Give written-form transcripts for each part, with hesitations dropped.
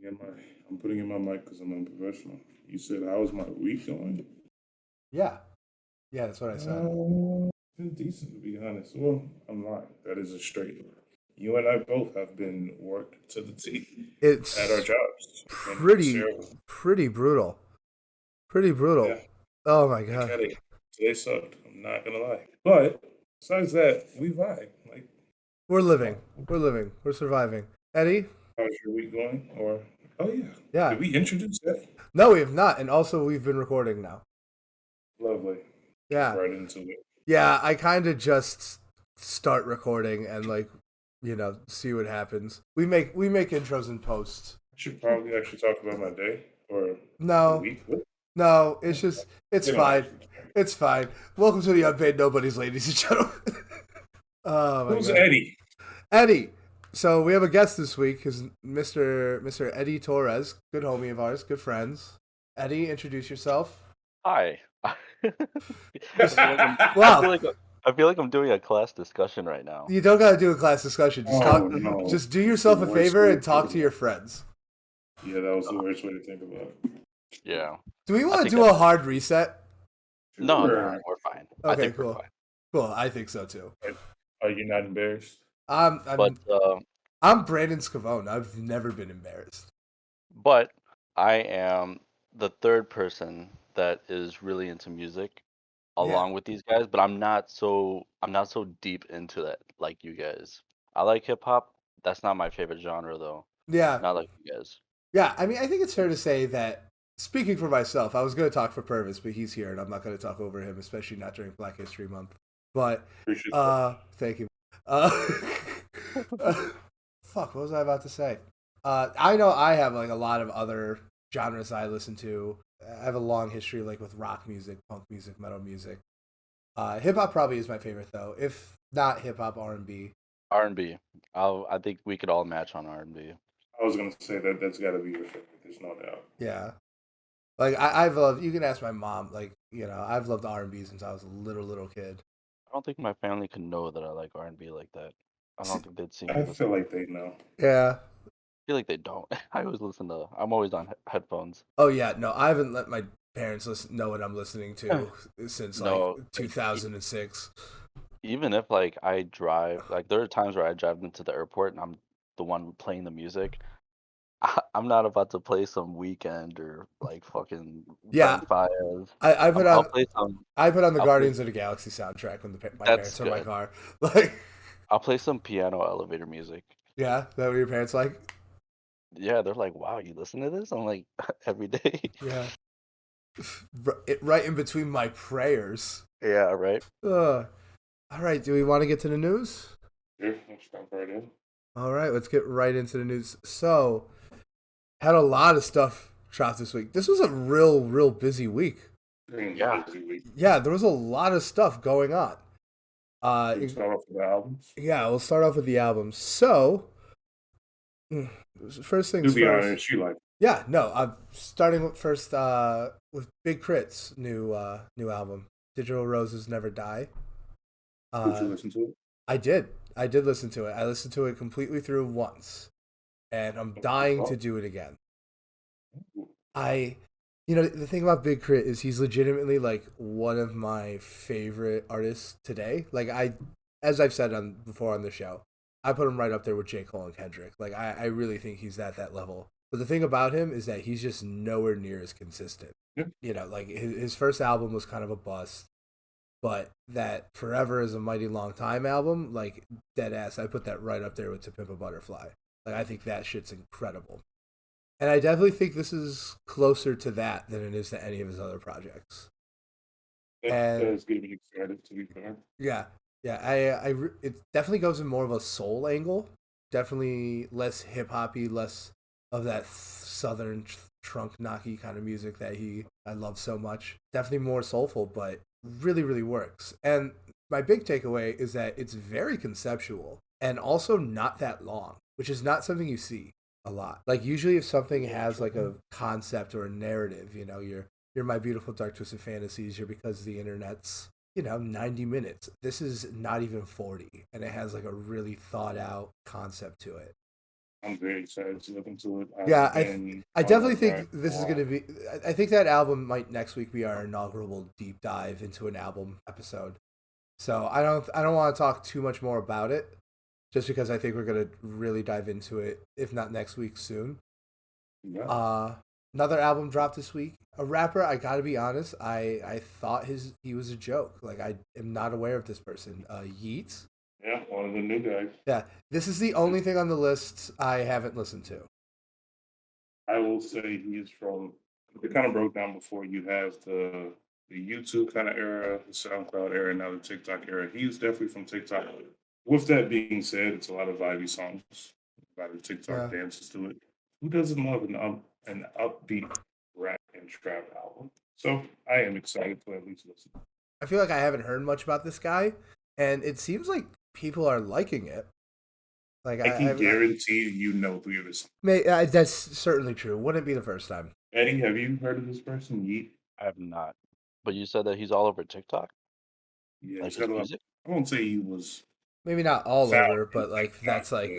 In my, I'm putting in my mic because I'm unprofessional. You said, how was my week going? Yeah. Yeah, that's what I said. Been decent, to be honest. Well, I'm lying. That is a straight lie. You and I both have been worked to the teeth at our It's jobs. And it's pretty terrible. pretty brutal. Pretty brutal. Yeah, Oh my I god. get it. Today sucked. I'm not gonna lie. But besides that, we vibe. Like, We're how- living. We're living. We're surviving. Eddie? how's your week going? Or oh yeah, Yeah. did we introduce that? No, we have not. And also we've been recording now. Lovely. Jump Yeah. right into it. Yeah, I kind of just start recording and see what happens. We make intros and posts. I should probably actually talk about my day or the No. week. What? No, it's They don't fine. actually care. It's fine. Welcome to the Unpaid Nobodies, ladies and gentlemen. Oh my Who's god. Eddie? Eddie. So we have a guest this week, is Mr. Eddie Torres, good homie of ours, good friends. Eddie, introduce yourself. Hi. I feel like I'm, I feel Wow, like I feel like I'm doing a class discussion right now. you don't gotta do a class discussion. Just Oh talk. no. Just do That's the yourself a worst favor way and to talk think to about your it. friends. Yeah, that was the worst way to think about it. Yeah. Do we I want to think do a hard reset? No, Sure. we're fine. I Okay, think we're cool. fine. Cool. I think so too. Are you not embarrassed? I'm But I'm I'm Brandon Scavone. I've never been embarrassed. but I am the third person that is really into music Yeah. along with these guys, but I'm not so deep into that like you guys. I like hip hop. That's not my favorite genre though. Yeah. Not like you guys. Yeah. I mean, I think it's fair to say that. Speaking for myself, I was going to talk for Purvis, but he's here, and I'm not going to talk over him, especially not during Black History Month. But Appreciate that. thank you. Uh, fuck, what was I about to say? I know I have like a lot of other genres I listen to. I have a long history like with rock music, punk music, metal music. Hip hop probably is my favorite though. If not hip hop, R&B. R&B. I think we could all match on R&B. I was gonna say that that's gotta be your favorite. There's no doubt. Yeah, like I've loved. You can ask my mom. Like I've loved R&B since I was a little kid. I don't think my family can know that I like R&B like that. I don't think they'd see me I listen. feel like they know. Yeah. I feel like they don't. I'm always on headphones. Oh yeah. No, I haven't let my parents know what I'm listening to since like No, 2006. even if like I drive, like there are times where I drive them to the airport and I'm the one playing the music. I'm not about to play some Weekend or like fucking Yeah. Ben Fayez. I put I'll on play some. I put on the I'll play, Guardians of the Galaxy soundtrack when my that's parents are in my good. car. Like, I'll play some piano elevator music. yeah, is that what your parents like? Yeah, they're like, "Wow, you listen to this?" I'm like, every day. Yeah, right in between my prayers. Yeah, right. All right, do we want to get to the news? Here, let's jump right in. All right, let's get right into the news. So, had a lot of stuff shot this week. This was a real busy week. Yeah. Busy week. Yeah, there was a lot of stuff going on. We start off with the albums. Yeah, we'll start off with the albums. So, first things To be first. honest, you like. Yeah, no, I'm starting with first with Big Crit's new album, Digital Roses Never Die. Did you listen to it? I did listen to it. I listened to it completely through once, and I'm dying to do it again. The thing about Big Crit is he's legitimately like one of my favorite artists today. Like as I've said before on the show, I put him right up there with J. Cole and Kendrick. Like I really think he's at that level. But the thing about him is that he's just nowhere near as consistent. Yeah. Like his first album was kind of a bust, but that Forever is a Mighty Long Time album, like dead ass, I put that right up there with To Pimp a Butterfly. Like I think that shit's incredible. And I definitely think this is closer to that than it is to any of his other projects. That is getting me excited, to be fair. Yeah. It definitely goes in more of a soul angle. Definitely less hip hoppy, less of that southern trunk knocky kind of music that I love so much. Definitely more soulful, but really works. And my big takeaway is that it's very conceptual and also not that long, which is not something you see a lot. Like usually if something has like a concept or a narrative, you're My Beautiful Dark Twisted Fantasies, you're Because the Internet's 90 minutes. This is not even 40, and it has like a really thought out concept to it. I'm very excited to look into it. Yeah, I've been I on definitely that think track this for a is going to while. be. I think that album might next week be our inaugural deep dive into an album episode. So I don't want to talk too much more about it, just because I think we're going to really dive into it, if not next week, soon. Yeah. Uh, Another album dropped this week. A rapper, I gotta be honest, I thought he was a joke. Like I am not aware of this person. Yeats. Yeah, one of the new guys. Yeah, this is the only thing on the list I haven't listened to. I will say he is from. It kind of broke down before. You have the YouTube kind of era, the SoundCloud era, now the TikTok era. He's definitely from TikTok. With that being said, it's a lot of vibey songs, a lot of TikTok Yeah, dances to it. Who doesn't love an upbeat rap and trap album? So I am excited to at least listen. I feel like I haven't heard much about this guy, and it seems like people are liking it. Like I can I guarantee you know three of his songs. that's certainly true. Wouldn't be the first time. Eddie, have you heard of this person? Yeet. I have not. But you said that he's all over TikTok, Yeah, like he's his got a lot. music. I won't say he was Maybe not all found over, in but like TikTok, that's like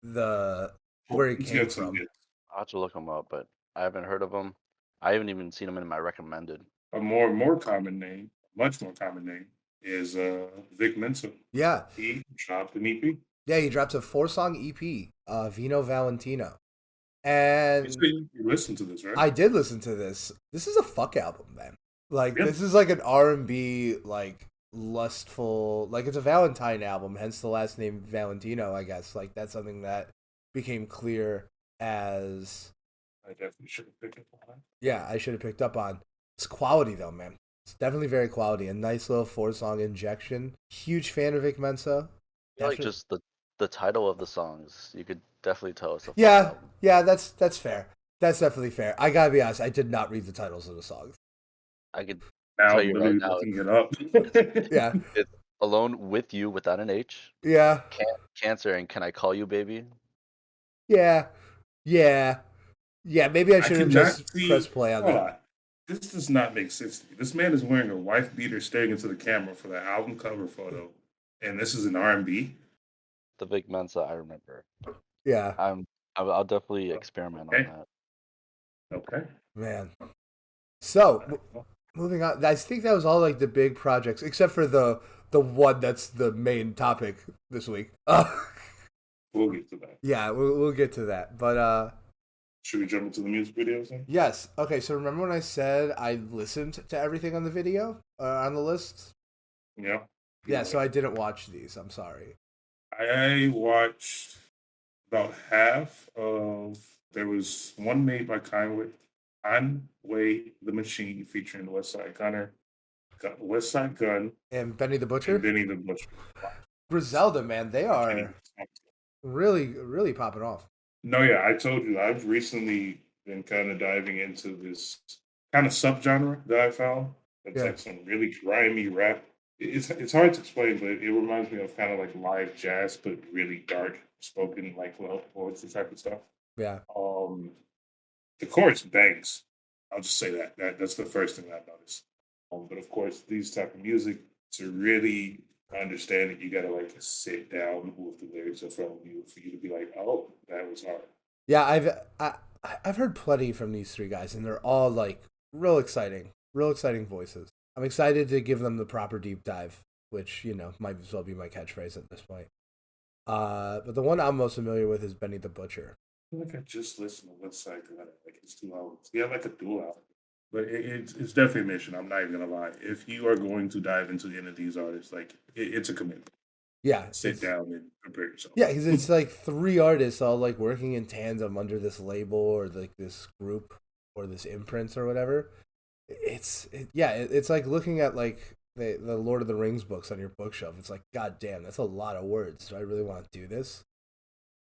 but the where he he's came got some from. hits. I'll have to look him up, but I haven't heard of him. I haven't even seen him in my recommended. A more common name, much more common name, is Vic Mensa. Yeah, He dropped an EP. yeah, he dropped a 4-song EP, Vino Valentino, You say and you listened to this, right? I did listen to this. This is a fuck album, man. Like Yeah. this is like an R&B, like lustful, like it's a Valentine album, hence the last name Valentino, I guess. Like that's something that became clear as I definitely should have picked up on that. yeah, I should have picked up on. It's quality though, man. It's definitely very quality. A nice little 4-song injection. Huge fan of Vic Mensa. I feel like Definitely. just the title of the songs, you could definitely tell it's a fuck Yeah, album. yeah, that's fair. That's definitely fair. I gotta be honest, I did not read the titles of the songs. I could Now tell I'm you right literally now, looking it up. Yeah, it's Alone with You without an H, yeah, Cancer, and Can I Call You Baby? yeah, yeah, yeah. Maybe I I should have cannot just see. pressed play on Hold that. on. This does not make sense to me. This man is wearing a wife beater staring into the camera for the album cover photo. And this is an R&B. The Vic Mensa, I remember. Yeah, I'll definitely experiment on Okay. that. Okay. man. So moving on, I think that was all like the big projects, except for the one that's the main topic this week. We'll get to that. Yeah, we'll get to that. But Should we jump into the music videos then? yes. Okay, so remember when I said I listened to everything on the video on the list? Yeah. Yeah, so I didn't watch these. I'm sorry. I watched about half of. There was one made by Conway the Machine featuring West Side Gun, And Benny the and Butcher, Benny the Butcher. Griselda, man, they I can't even are talk. really popping off. No, yeah, I told you I've recently been kind of diving into this kind of subgenre that I found. It's Yeah, like some really grimy rap. It's hard to explain, but it reminds me of kind of like live jazz, but really dark spoken, like love poetry type of stuff. yeah. Um, the chorus bangs. I'll just say that's the first thing I've noticed. But of course, these type of music to really understand it, you gotta like sit down with the lyrics in front of you for you to be like, oh, that was hard. Yeah, I've heard plenty from these three guys, and they're all like real exciting voices. I'm excited to give them the proper deep dive, which might as well be my catchphrase at this point. But the one I'm most familiar with is Benny the Butcher. I feel like I just listened to West Side Gun. Like it's 2 hours. Yeah, like a dual album. But it's definitely a mission. I'm not even gonna lie. If you are going to dive into the end of these artists, like it's a commitment. Yeah, Sit down and prepare yourself. yeah, because it's like three artists all like working in tandem under this label or like this group or this imprint or whatever. It's like looking at like the Lord of the Rings books on your bookshelf. It's like, god damn, that's a lot of words. Do I really want to do this?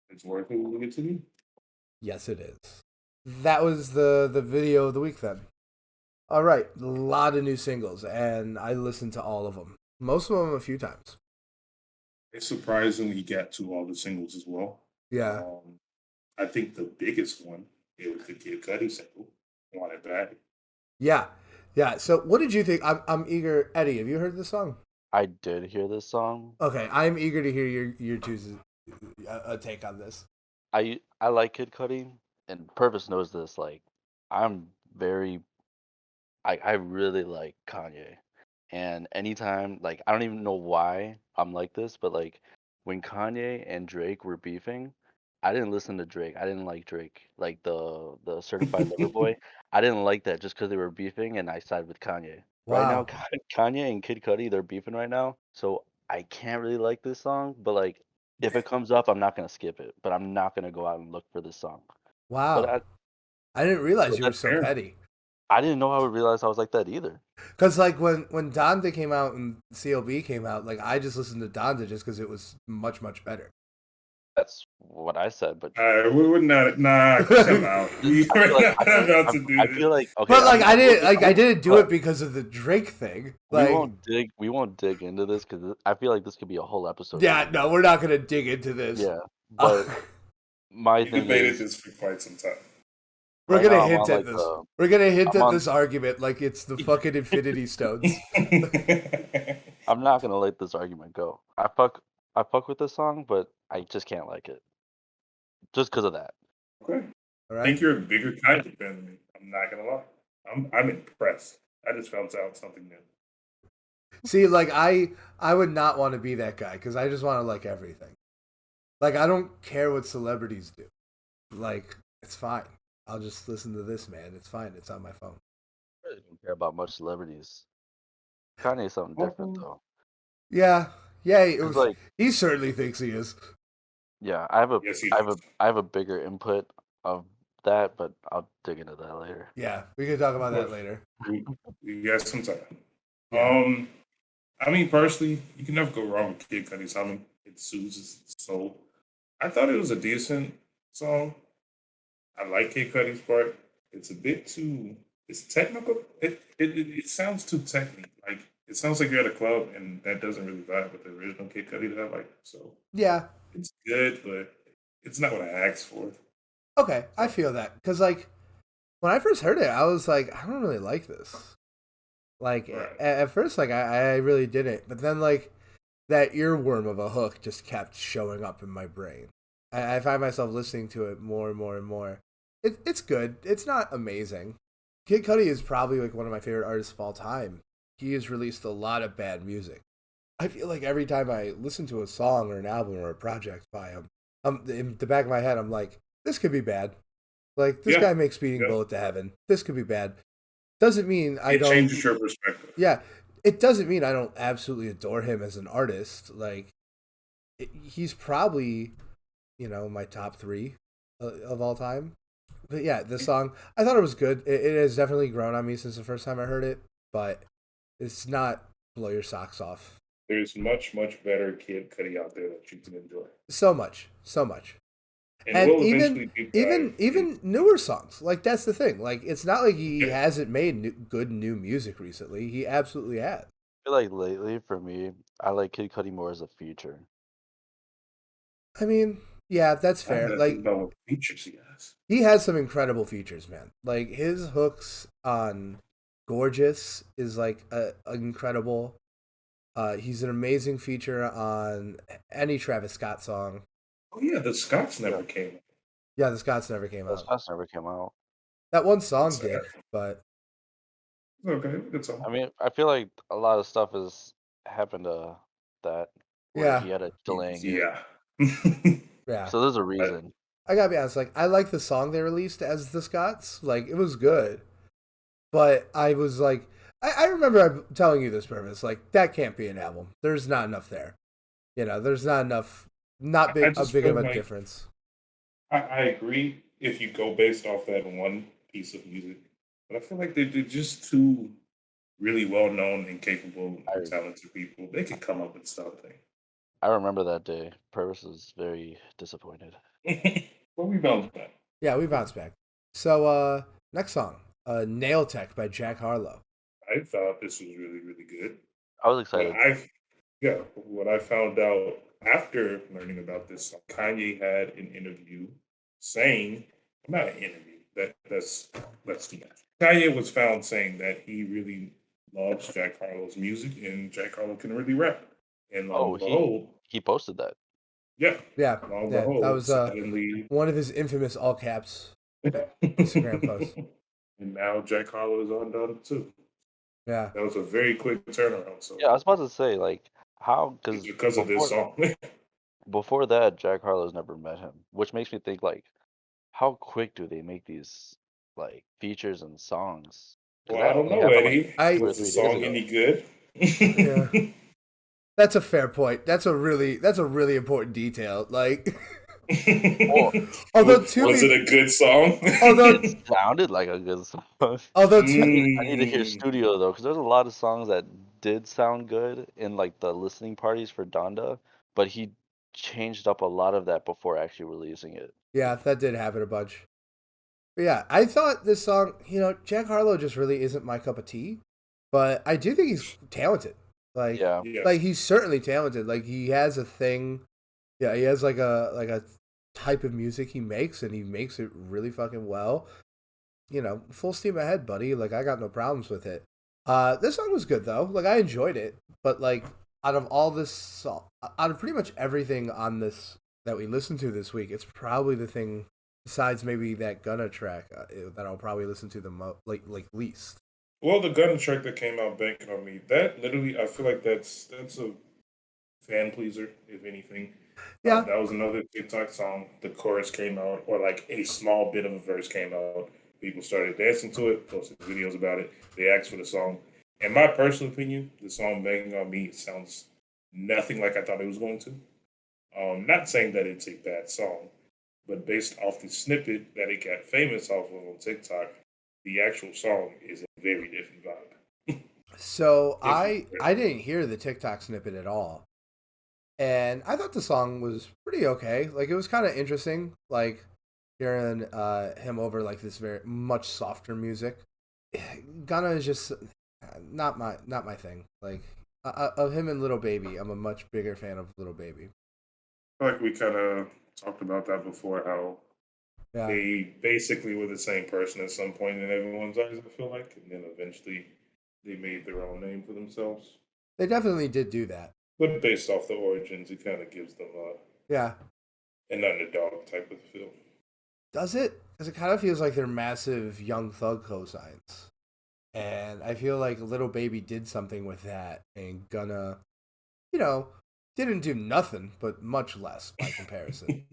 It's worth it when you get to me. Yes, it is. That was the video of the week then. All right, a lot of new singles, and I listened to all of them. Most of them a few times. It's surprisingly got to all the singles as well. Yeah, I think the biggest one it was the Kid Cudi single, "Want It Bad." yeah, yeah. So, what did you think? I'm eager. Eddie, have you heard this song? I did hear this song. Okay, I'm eager to hear your two's a take on this. I like Kid Cudi, and Purvis knows this. Like, I'm very I really like Kanye. And anytime, like, I don't even know why I'm like this, but like when Kanye and Drake were beefing, I didn't listen to Drake. I didn't like Drake, like the Certified Lover Boy. I didn't like that just because they were beefing, and I sided with Kanye. Right now, Wow. Kanye and Kid Cudi, they're beefing right now, so I can't really like this song. But like, if it comes up, I'm not gonna skip it. But I'm not gonna go out and look for this song. But Wow. I didn't realize but you were that's so Fair. petty. I didn't know I would realize I was like that either. Cause like when Donda came out and CLB came out, like I just listened to Donda just because it was much better. That's what I said, but We would not. Nah, come out. We I were feel like not about to do I this. feel like okay. But like I I'm didn't do but it because of the Drake thing. we Like won't dig into this because I feel like this could be a whole episode in yeah, and of no, itself. we're not gonna dig into this. Yeah, Uh, but my We thing debated is this for quite some time. we're right gonna now I'm hint on at like this. We're gonna hint I'm at on. this argument like it's the fucking Infinity Stones. I'm not gonna let this argument go. I fuck with this song, but I just can't like it just because of that. Okay. All I right. think you're a bigger Kanye fan than me. I'm not gonna lie. I'm impressed. I just found out something new. See, like I would not want to be that guy because I just want to like everything. Like I don't care what celebrities do. Like it's fine. I'll just listen to this, man. It's fine. It's on my phone. I really don't care about much celebrities. Kanye is something different Oh, though, Yeah, yeah. because like He certainly thinks he is. yeah, yes, he does. I have a bigger input of that, but I'll dig into that later. Yeah, we can talk Of about that course. later. We got some time. Yeah, I mean, personally, you can never go wrong with Kid Cudi's humming. It soothes his soul. I thought it was a decent song. I like Kid Cudi's part. It's a bit too. It's technical. It sounds too technical. Like it sounds like you're at a club, and that doesn't really vibe with the original Kid Cudi that I like. So yeah. it's good, but it's not what I asked for. Okay, I So feel that because like when I first heard it, I was like, I don't really like this. Like right. at first, like I really didn't, but then like that earworm of a hook just kept showing up in my brain. I find myself listening to it more and more and more. It's good. It's not amazing. Kid Cudi is probably like one of my favorite artists of all time. He has released a lot of bad music. I feel like every time I listen to a song or an album or a project by him, in the back of my head, I'm like, this could be bad. Like this Yeah. guy makes Speeding Yeah. Bullet to Heaven. This could be bad. Doesn't mean I It don't. changes your perspective. Yeah, it doesn't mean I don't absolutely adore him as an artist. Like he's probably my top three of all time. But yeah, the song I thought it was good. It has definitely grown on me since the first time I heard it, but it's not blow your socks off. There's much better Kid Cudi out there that you can enjoy, So much, so much. and And we'll eventually deep dive. even newer songs. Like that's the thing. Like it's not like he Yeah. hasn't made good new music recently. He absolutely has. I feel like lately for me, I like Kid Cudi more as a feature. I mean, yeah, that's I fair. gotta think Like about what features he has. he has some incredible features, man. Like his hooks on "Gorgeous" is like incredible. He's an amazing feature on any Travis Scott song. Oh yeah, the Scots Yeah, never came. Yeah, the Scots never came those out. guys never came out. That one That's song sad. did, but It's okay, good song. I mean, I feel like a lot of stuff has happened to that where yeah, he had a delaying it. Yeah. yeah. So there's a But reason. I gotta be honest. Like I like the song they released as the Scots. Like it was good, but I was like, I remember telling you this, Purvis. Like that can't be an album. There's not enough there. There's not enough. Not I a just big feel of a like difference. I agree if you go based off that one piece of music, but I feel like they're just too really well known and capable I and talented people. They could come up with something. I remember that day. Purvis was very disappointed. But we bounce back. Yeah, we bounced back. So next song, Nail Tech by Jack Harlow. I thought this was really good. I was What excited. what I found out after learning about this song, Kanye had an interview saying, not an interview, that's too much. Kanye was found saying that he really loves Jack Harlow's music and Jack Harlow can really rap. And lo Oh, and behold, he posted that. Yeah. Yeah, Lo and yeah, that behold, was suddenly. one of his infamous all caps Instagram posts. And now Jack Harlow is on done too. Yeah, That was a very quick turnaround. Yeah, So I was about to say like how it's because because of this song. before that Jack Harlow's never met him, which makes me think like how quick do they make these like features and songs? Because Well, I that don't only know, happened like Eddie. 2 or Was the 3 days song ago. any good? yeah. That's a fair point. That's a really important detail. Like, Well, although to Was it be a good song? although it sounded like a good song. although to I need to hear Mm. studio though, because there's a lot of songs that did sound good in like the listening parties for Donda, but he changed up a lot of that before actually releasing it. yeah, that did happen a bunch. But yeah, I thought this song, Jack Harlow just really isn't my cup of tea, but I do think he's talented. Yeah, Yes. Like he's certainly talented. Like he has a thing. Yeah, he has like a type of music he makes, and he makes it really fucking well. Full steam ahead, buddy. Like I got no problems with it. This song was good though. Like I enjoyed it, but like out of pretty much everything on this that we listened to this week, it's probably the thing besides maybe that Gunna track that I'll probably listen to the like least. Well, the gun track that came out, "Banking on Me," that literally, I feel like that's a fan pleaser, if anything. Yeah, That was another TikTok song. The chorus came out, or like a small bit of a verse came out. People started dancing to it, posted videos about it. They asked for the song. In my personal opinion, the song "Banging on Me" sounds nothing like I thought it was going to. Not saying that it's a bad song, but based off the snippet that it got famous off of on TikTok, the actual song is a very different vibe. so If I didn't hear the TikTok snippet at all. And I thought the song was pretty okay. Like it was kind of interesting, like hearing him over like this very much softer music. Ghana is just not my thing. Like of him and Little Baby, I'm a much bigger fan of Little Baby. feel like we kind of talked about that before, how Yeah, they basically were the same person at some point in everyone's eyes, I feel like. And then eventually they made their own name for themselves. they definitely did do that. But based off the origins, it kind of gives them Yeah, an underdog type of feel. does it? Because it kind of feels like they're massive Young Thug cosigns, and I feel like Little Baby did something with that, and Gunna, you know, didn't do nothing, but much less by comparison.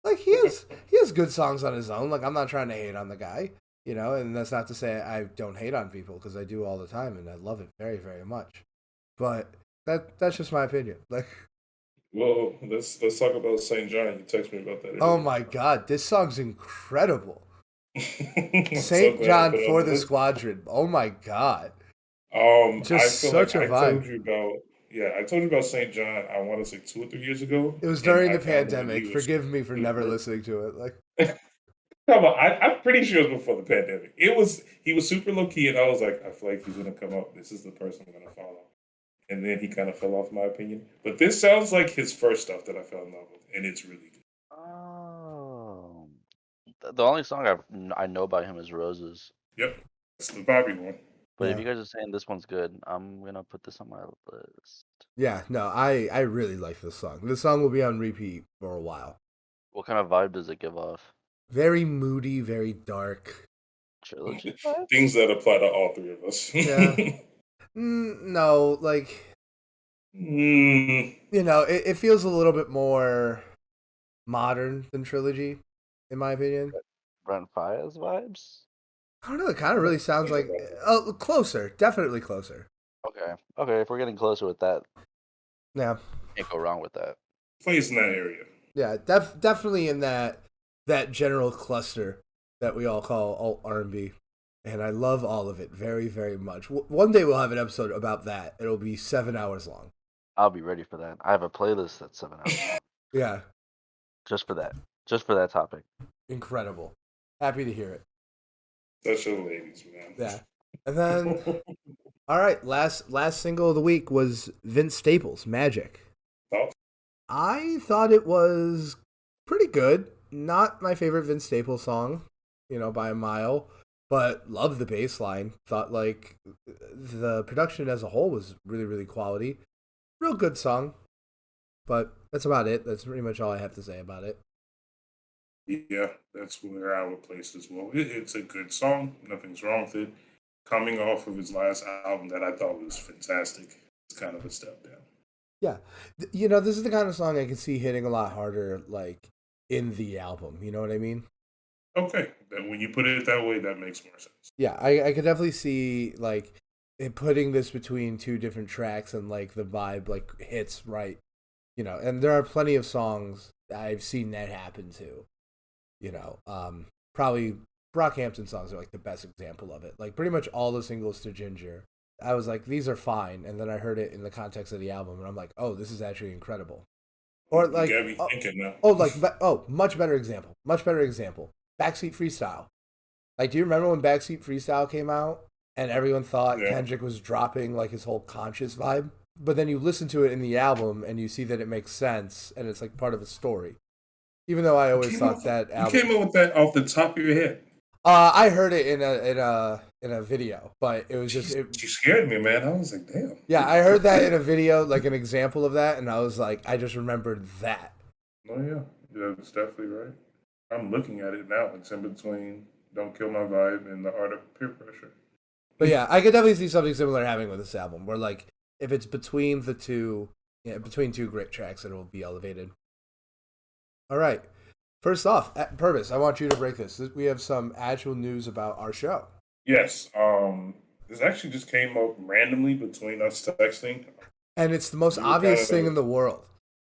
Like he has good songs on his own. Like I'm not trying to hate on the guy, and that's not to say I don't hate on people because I do all the time and I love it very very much. But that's just my opinion. Like Well, let's talk about St. John. You text me about that oh earlier. my god, this song's incredible. I'm so Saint glad I John put it on for the the list. Squadron. Oh my god, I just feel like such a I vibe. told you about, yeah, I told you about St. John. I want to say 2 or 3 years ago, It was and during I the found it when pandemic. he was Forgive me for never super. listening to it. Like Come on, I'm pretty sure it was before the pandemic. He was super low key, and I was like, I feel like he's gonna come up. This is the person I'm gonna follow. And then he kind of fell off, my opinion. But this sounds like his first stuff that I fell in love with, and it's really good. Oh, the only song I know by him is Roses. Yep, it's the Bobby one. But if yeah, you guys are saying this one's good, I'm gonna put this on my list. yeah. No, I really like this song. This song will be on repeat for a while. What kind of vibe does it give off? Very moody, very dark. Trilogy vibes? Things that apply to all three of us. Yeah. No, like Mm, it feels a little bit more modern than Trilogy, in my opinion. Brent Faiyaz vibes? I don't know. It kind of I really don't sounds know like about that. closer, definitely closer. Okay. Okay, if we're getting closer with that, Yeah, can't go wrong with that. Plays in that area. yeah, definitely in that general cluster that we all call alt R&B, and I love all of it very very much. One day we'll have an episode about that. It'll be 7 hours long. I'll be ready for that. I have a playlist that's 7 hours long. Yeah, Just for that. Just for that topic. incredible. Happy to hear it. Such a ladies, man. Yeah, and then all right, last single of the week was Vince Staples, Magic. Thoughts? I thought it was pretty good. Not my favorite Vince Staples song, by a mile, but loved the bass line. Thought like the production as a whole was really, really quality. Real good song. But that's about it. That's pretty much all I have to say about it. Yeah, that's where I would place it as well. It's a good song. Nothing's wrong with it. Coming off of his last album that I thought was fantastic, it's kind of a step down. Yeah, you know, this is the kind of song I can see hitting a lot harder, like in the album. You know what I mean? Okay, then when you put it that way, that makes more sense. Yeah, I could definitely see like putting this between two different tracks and like the vibe like hits right. You know, and there are plenty of songs I've seen that happen too. You know, probably Brockhampton songs are like the best example of it. Like pretty much all the singles to Ginger, I was like, these are fine, and then I heard it in the context of the album, and I'm like, oh, this is actually incredible. Or You like, got me thinking now. much better example, much better example. Backseat Freestyle. Like, do you remember when Backseat Freestyle came out and everyone thought Yeah. Kendrick was dropping like his whole conscious vibe? But then you listen to it in the album and you see that it makes sense and it's like part of a story. Even though I always thought that You album. came up with that off the top of your head. I heard it in a video, but it was just You scared me, man. I was like, damn. yeah. I heard that in a video, like an example of that, and I was like, I just remembered that. Oh yeah, yeah, that's definitely right. I'm looking at it now. It's in between "Don't Kill My Vibe" and "The Art of Peer Pressure." But yeah, I could definitely see something similar happening with this album, where like if it's between the two, yeah, between two great tracks, it will be elevated. All right. First off, Purvis, I want you to break this. We have some actual news about our show. Yes. This actually just came up randomly between us texting. And it's the most We were obvious kind thing of- in the world.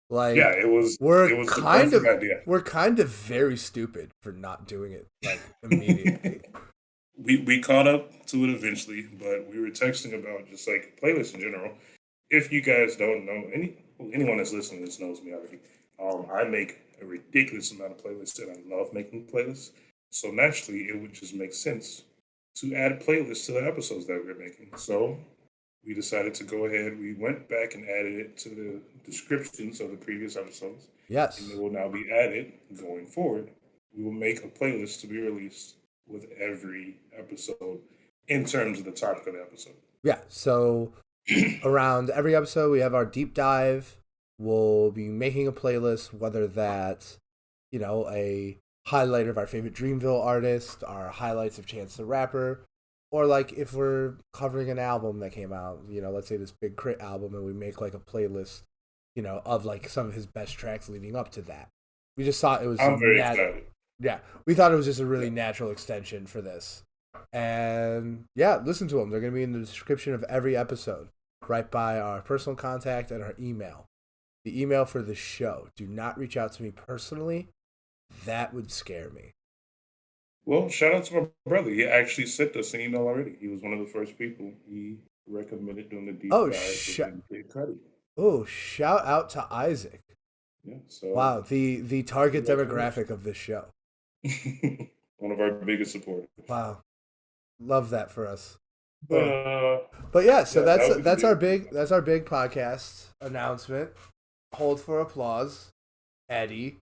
Like Yeah, it was. we're It was the kind of perfect idea. we're kind of very stupid for not doing it like immediately. We caught up to it eventually, but we were texting about just like playlists in general. If you guys don't know, anyone that's listening to this knows me already. I make a ridiculous amount of playlists, and I love making playlists. So naturally, it would just make sense to add playlists to the episodes that we're making. So we decided to go ahead. We went back and added it to the descriptions of the previous episodes, Yes. and it will now be added going forward. We will make a playlist to be released with every episode in terms of the topic of the episode. Yeah. So around every episode, we have our deep dive. We'll be making a playlist, whether that's, you know, a highlight of our favorite Dreamville artist, our highlights of Chance the Rapper, or like if we're covering an album that came out, you know, let's say this Big Crit album, and we make like a playlist, you know, of like some of his best tracks leading up to that. We just thought it was I'm very excited. yeah, we thought it was just a really natural extension for this. And yeah, listen to them. They're going to be in the description of every episode, right by our personal contact and our email. The email for the show. Do not reach out to me personally. That would scare me. Well, shout out to my brother. He actually sent us an email already. He was one of the first people he recommended doing the deep Oh, dive. With Cudi. Oh, shout out to Isaac. Yeah, so Wow, the target Yeah, demographic of this show. one of our biggest supporters. Wow. Love that for us. But But yeah, so Yeah, that would be that's our big. big podcast announcement. Hold for applause, Eddie.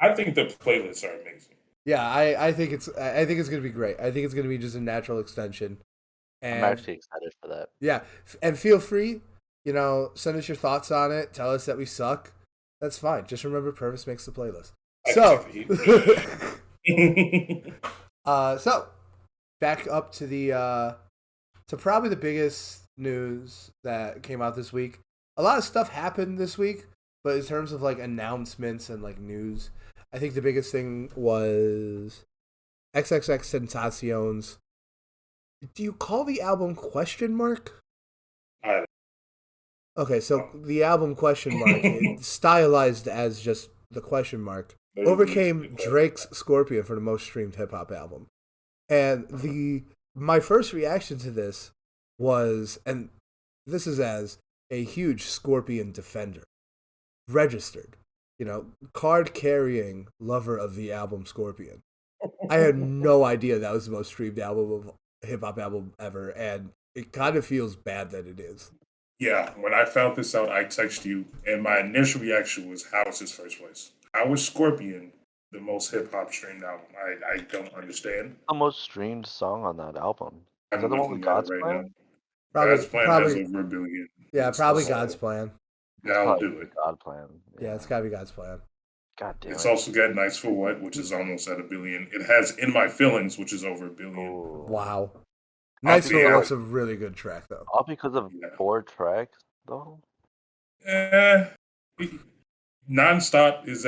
I think the playlists are amazing. Yeah, I think it's gonna be great. I think it's gonna be just a natural extension. And I'm actually excited for that. yeah, and feel free, you know, send us your thoughts on it. Tell us that we suck. That's fine. Just remember, Purvis makes the playlist. So, so back up to the to probably the biggest news that came out this week. A lot of stuff happened this week, but in terms of like announcements and like news, I think the biggest thing was XXX Tentacion's. Do you call the album question mark? I- Okay, so the album question mark, stylized as just the question mark, overcame Drake's Scorpion for the most streamed hip hop album. And my first reaction to this was, and this is as a huge Scorpion defender, registered, you know, card carrying lover of the album Scorpion. I had no idea that was the most streamed album of hip hop album ever, and it kind of feels bad that it is. Yeah, when I found this out, I texted you, and my initial reaction was, "How is this first place? How is Scorpion the most hip hop streamed album? I don't understand." The most streamed song on that album. Is I'm that the one looking with at God's it right Plan? now. Probably, God's Plan has over 1 billion. yeah, It's probably so- God's Plan. It's I'll probably do it. God plan. Yeah, it's gotta be God's plan. God damn It's it. also got Nice for What, which is almost at $1 billion. It has In My Feelings, which is over $1 billion. Ooh. Wow. Nice for yeah. What's a really good track though. All because of Yeah. 4 tracks, though. Nonstop is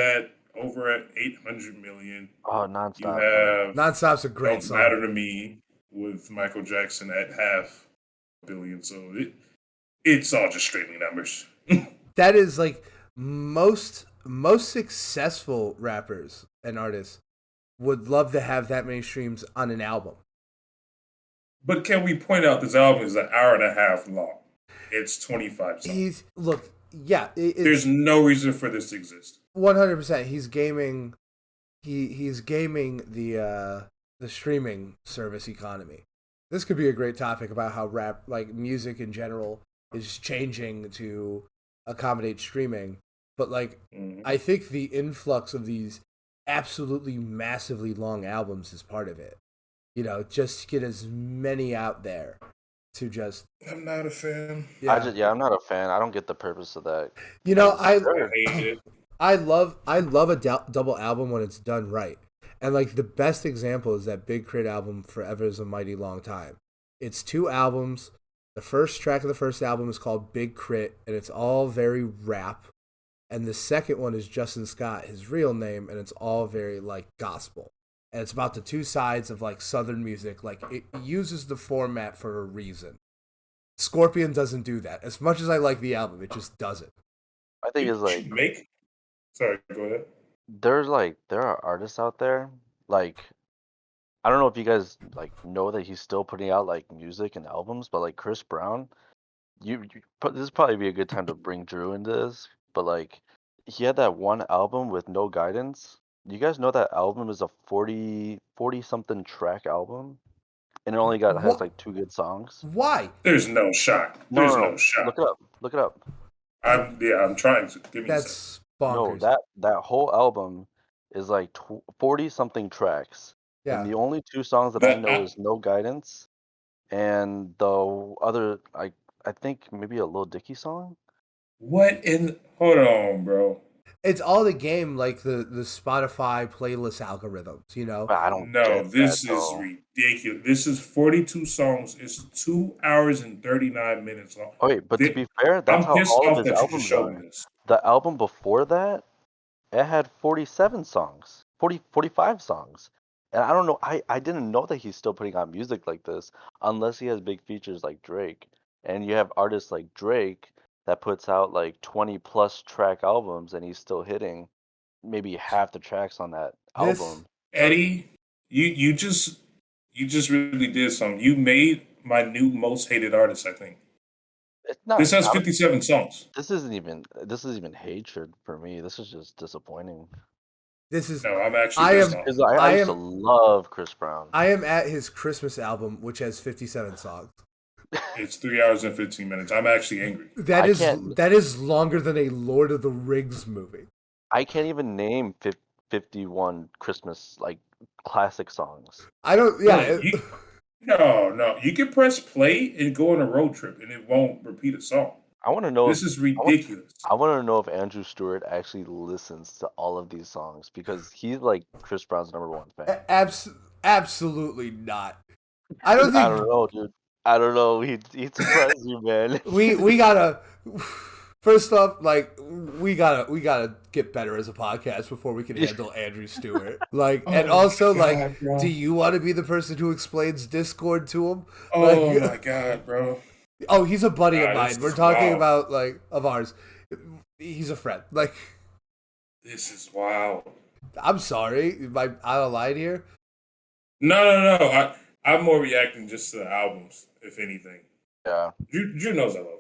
over at 800 million. Oh, You nonstop. have Nonstop's a great Don't song. Matter to Me with Michael Jackson at half $1 billion. So it's all just streaming numbers. That is like most successful rappers and artists would love to have that many streams on an album. But can we point out this album is an hour and a half long? It's 25 songs. There's no reason for this to exist. 100%. He's gaming. He's gaming the streaming service economy. This could be a great topic about how rap, like music in general, is changing to accommodate streaming. But like, I think the influx of these absolutely massively long albums is part of it. You know, just to get as many out there to just. I'm not a fan. I'm not a fan. I don't get the purpose of that. You know, I hate it. I love a double album when it's done right. And like the best example is that Big Crit album, Forever is a Mighty Long Time. It's 2 albums. The first track of the first album is called Big Crit, and it's all very rap. And the second one is Justin Scott, his real name, and it's all very like gospel. And it's about the 2 sides of like Southern music. Like it uses the format for a reason. Scorpion doesn't do that. As much as I like the album, it just doesn't. I think it's like Sorry, go ahead. There are artists out there, like, I don't know if you guys like know that he's still putting out like music and albums, but like Chris Brown, this would probably be a good time to bring Drew into this, but like he had that one album with No Guidance. You guys know that album is a 40 something track album, and it only has like 2 good songs. Why? There's no shot. There's no shot. Look it up. I'm trying to. Give me a second. That's bonkers. No, that whole album is like 40 something tracks. Yeah. And the only 2 songs that I know is No Guidance, and the other, I think maybe a Lil Dicky song. What in? Hold on, bro. It's all the game, like the Spotify playlist algorithms, you know? But I don't. No, this is ridiculous. This is 42 songs. It's 2 hours and 39 minutes long. Okay, but to be fair, that's how all of his albums are. The album before that, it had 47 songs, 45 songs. And I don't know, I didn't know that he's still putting out music like this unless he has big features like Drake. And you have artists like Drake that puts out like 20 plus track albums and he's still hitting maybe half the tracks on that album. Eddie, you just really did something. You made my new most hated artist, I think. It's not, this has 57 songs. This isn't even hatred for me. This is just disappointing. I'm actually. I used to love Chris Brown. I am at his Christmas album, which has 57 songs. It's 3 hours and 15 minutes. I'm actually angry. That is longer than a Lord of the Rings movie. I can't even name 51 Christmas like classic songs. I don't. Yeah. No. You can press play and go on a road trip, and it won't repeat a song. I want to know. This is ridiculous. I want to know if Andrew Stewart actually listens to all of these songs because he's like Chris Brown's #1 fan. Absolutely not. I don't know, dude. I don't know. He'd surprise you, man. We gotta. First off, like we gotta get better as a podcast before we can handle Andrew Stewart. Like, and also, like, bro. Do you want to be the person who explains Discord to him? Oh my god, bro. Oh, he's a buddy of mine. We're talking about like of ours. He's a friend. Like, this is wild. I'm sorry. Am I out of line here? No. I'm more reacting just to the albums, if anything. Yeah. Drew knows I love him.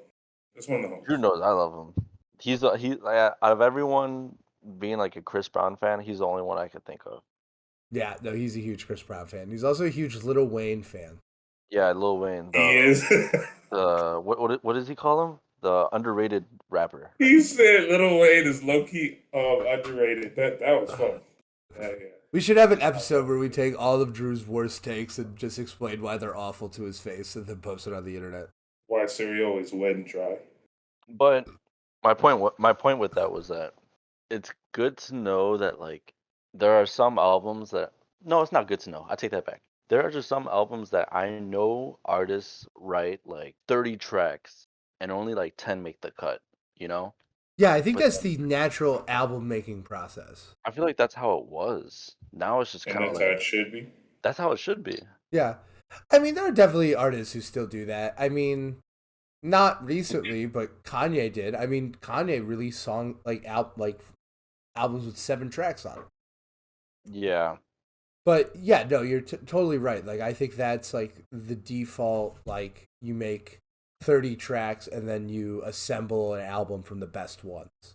That's one of the homies. Drew knows I love him. He's out of everyone being like a Chris Brown fan, he's the only one I could think of. Yeah, no, he's a huge Chris Brown fan. He's also a huge Lil Wayne fan. Yeah, Lil Wayne. He is. What does he call him? The underrated rapper. He said Lil Wayne is low key underrated. That was fun. Yeah. We should have an episode where we take all of Drew's worst takes and just explain why they're awful to his face and then post it on the internet. Why cereal is wet and dry. But My point with that was that it's good to know that like there are some albums that no, it's not good to know. I take that back. There are just some albums that I know artists write like 30 tracks and only like 10 make the cut, you know? Yeah, I think But that's the natural album making process. I feel like that's how it was. Now it's just And kind of that's how like it should be. that's how it should be. Yeah. I mean, there are definitely artists who still do that. I mean, not recently, but Kanye did. I mean, Kanye released albums with 7 tracks on it. Yeah. But yeah, no, you're totally right. Like, I think that's like the default. Like, you make 30 tracks and then you assemble an album from the best ones. I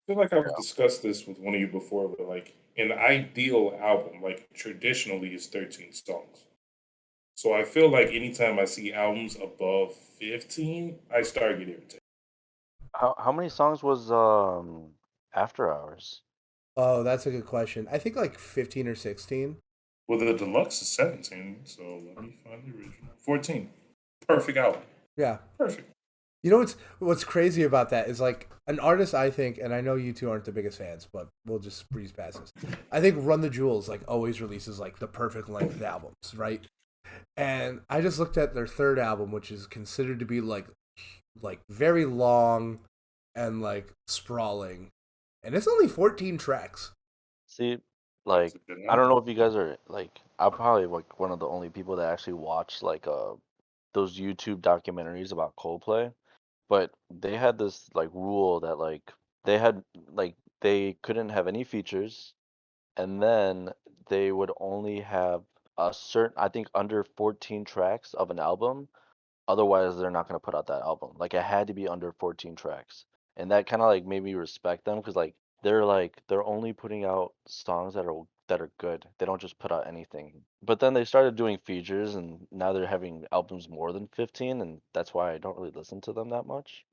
feel like I've Yeah. discussed this with one of you before, but like an ideal album, like traditionally, is 13 songs. So I feel like anytime I see albums above 15, I start getting irritated. How many songs was After Hours? Oh, that's a good question. I think like 15 or 16. Well, the deluxe is 17, so let me find the original. 14. Perfect album. Yeah. Perfect. You know what's crazy about that is like an artist I think, and I know you two aren't the biggest fans, but we'll just breeze past this. I think Run the Jewels like always releases like the perfect length albums, right? And I just looked at their third album, which is considered to be like very long and like sprawling, and it's only 14 tracks. See, That's like a good I don't number. know if you guys are like I'm probably like one of the only people that actually watch like those YouTube documentaries about Coldplay, but they had this like rule that like they had like they couldn't have any features, and then they would only have a certain I think under 14 tracks of an album. Otherwise, they're not gonna put out that album. Like it had to be under 14 tracks, and that kind of like made me respect them because like they're only putting out songs that are good. They don't just put out anything. But then they started doing features, and now they're having albums more than 15, and that's why I don't really listen to them that much.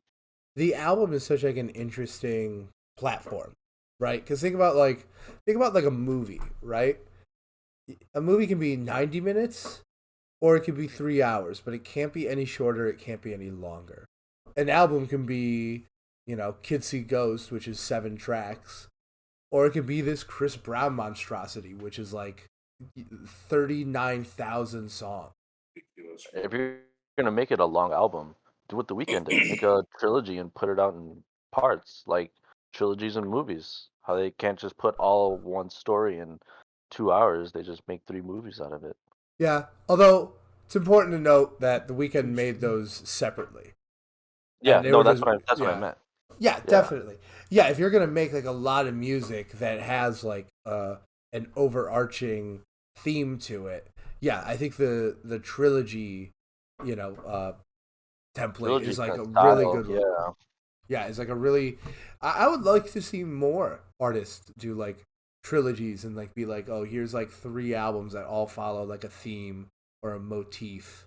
The album is such like an interesting platform, right? Because think about like a movie, right? A movie can be 90 minutes or it could be 3 hours, but it can't be any shorter. It can't be any longer. An album can be, Kids See Ghost, which is 7 tracks, or it could be this Chris Brown monstrosity, which is like 39,000 songs. Ridiculous, If bro. you're gonna make it a long album, do what The Weeknd did. Make a trilogy and put it out in parts, like trilogies and movies. How they can't just put all one story in 2 hours. They just make 3 movies out of it. Yeah, although it's important to note that the weekend made those separately, Yeah, and they no, were just that's what I yeah, meant. yeah, Yeah. definitely. Yeah, if you're gonna make like a lot of music that has like an overarching theme to it, yeah, I think the trilogy, you know, uh, template Trilogy is like kind a of really style, good one. yeah. Yeah, it's like a really. I would like to see more artists do like trilogies and like be like, oh, here's like 3 albums that all follow like a theme or a motif.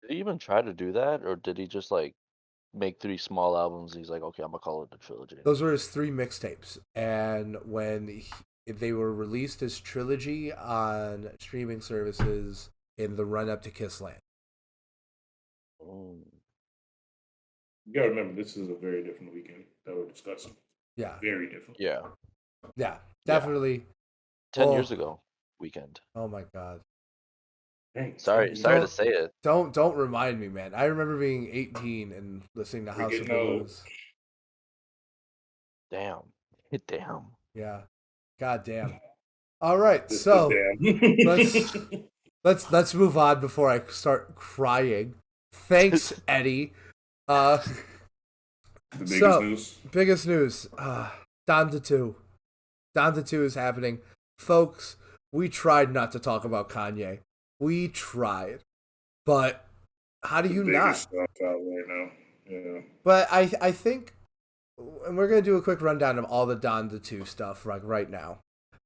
Did he even try to do that, or did he just like make 3 small albums? He's like, okay, I'm gonna call it a trilogy. Those were his 3 mixtapes, and they were released as trilogy on streaming services in the run up to Kissland. Mm. You gotta remember, this is a very different weekend that we're discussing. Yeah, Very different. Yeah, yeah, yeah. definitely. 10 years Oh, ago, Weekend. oh my God. Dang, 10 Sorry to years. Don't say it. don't remind me, man. I remember being 18 and listening to We're House of getting old. Balloons. Damn, damn. Yeah, God damn. All right, Just the so let's damn. let's move on before I start crying. Thanks, Eddie. Uh, The biggest so news. biggest news. Donda 2. Donda 2 is happening, folks. We tried not to talk about Kanye. We tried, but how do The you biggest not? stuff out right now. Yeah. But I think, and we're gonna do a quick rundown of all the Donda 2 stuff like right now.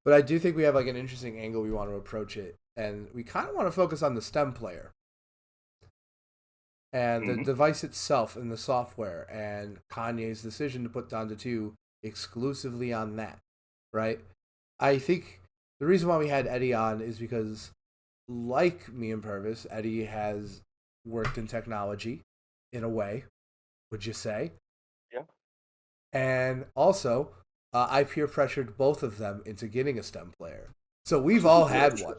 But I do think we have like an interesting angle we want to approach it, and we kind of want to focus on the stem player and the Hmm. device itself and the software and Kanye's decision to put Donda 2 exclusively on that, right? I think the reason why we had Eddie on is because, like me and Purvis, Eddie has worked in technology in a way, would you say? Yeah. And also, I peer pressured both of them into getting a stem player. So we've all had one.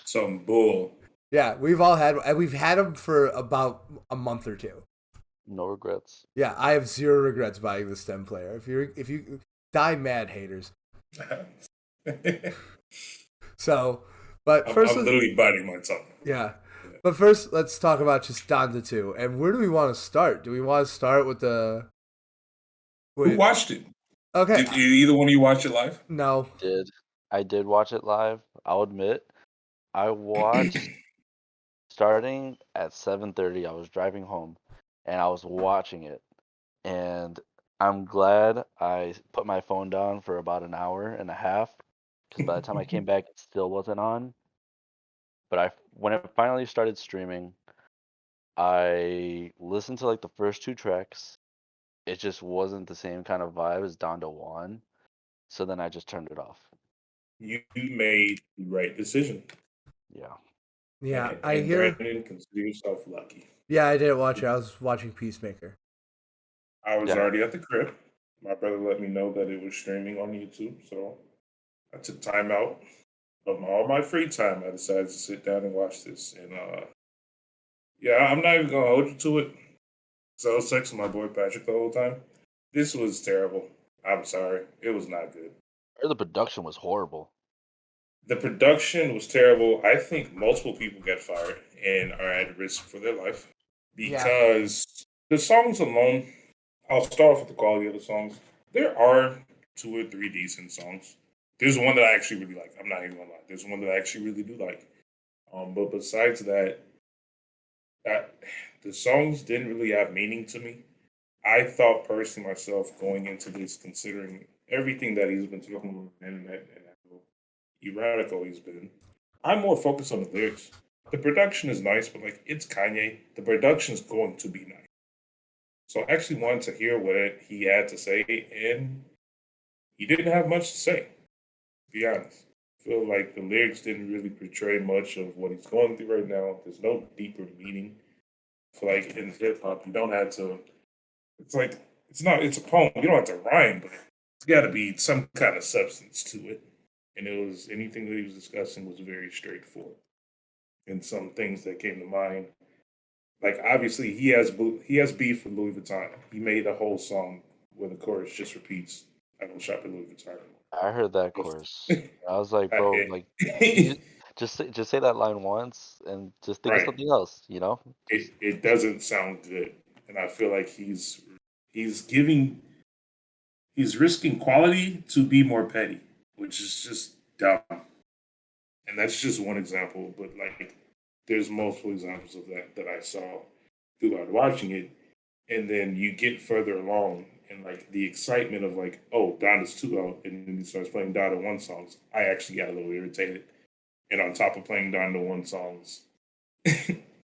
Some bull. Yeah, we've all had, and we've had them for about a month or two. No regrets. Yeah, I have zero regrets buying the stem player. If you die mad, haters. So, but I'm 1st literally biting my tongue. yeah. But first, let's talk about just Donda 2. And where do we want to start? Do we want to start with the? Who watched it? Okay. Did either one of you watch it live? No. I did watch it live. I'll admit, I watched starting at 7:30. I was driving home, and I was watching it, and I'm glad I put my phone down for about an hour and a half, because by the time I came back, it still wasn't on. But when it finally started streaming, I listened to like the first two tracks. It just wasn't the same kind of vibe as Donda 1. So then I just turned it off. You made the right decision. Yeah. Yeah, And I hear. Brandon, consider yourself lucky. Yeah, I didn't watch it. I was watching Peacemaker. I was Yeah. already at the crib. My brother let me know that it was streaming on YouTube, so I took time out of all my free time. I decided to sit down and watch this, and yeah, I'm not even gonna hold you to it. So I was texting my boy Patrick the whole time. This was terrible. I'm sorry, it was not good. I heard the production was horrible. The production was terrible. I think multiple people got fired and are at risk for their life because the songs alone. I'll start off with the quality of the songs. There are 2 or 3 decent songs. There's one that I actually really like. I'm not even gonna lie. There's one that I actually really do like. But besides that, that the songs didn't really have meaning to me. I thought personally myself going into this, considering everything that he's been talking about on the internet and how erratical he's been, I'm more focused on the lyrics. The production is nice, but like it's Kanye. The production is going to be nice. So I actually wanted to hear what he had to say, and he didn't have much to say, to be honest. I feel like the lyrics didn't really portray much of what he's going through right now. There's no deeper meaning. I feel like in hip hop, you don't have to. It's like it's a poem. You don't have to rhyme, but it's got to be some kind of substance to it. And it was anything that he was discussing was very straightforward. And some things that came to mind, like obviously he has beef with Louis Vuitton. He made a whole song where the chorus just repeats, "I don't shop at Louis Vuitton." I heard that chorus. I was like, bro, like just say that line once and just think of Right. something else, you know? It doesn't sound good, and I feel like he's giving he's risking quality to be more petty, which is just dumb. And that's just one example, but like there's multiple examples of that I saw throughout watching it. And then you get further along and like the excitement of like, oh, Donda's 2 out, and then he starts playing Donda 1 songs. I actually got a little irritated. And on top of playing Donda 1 songs,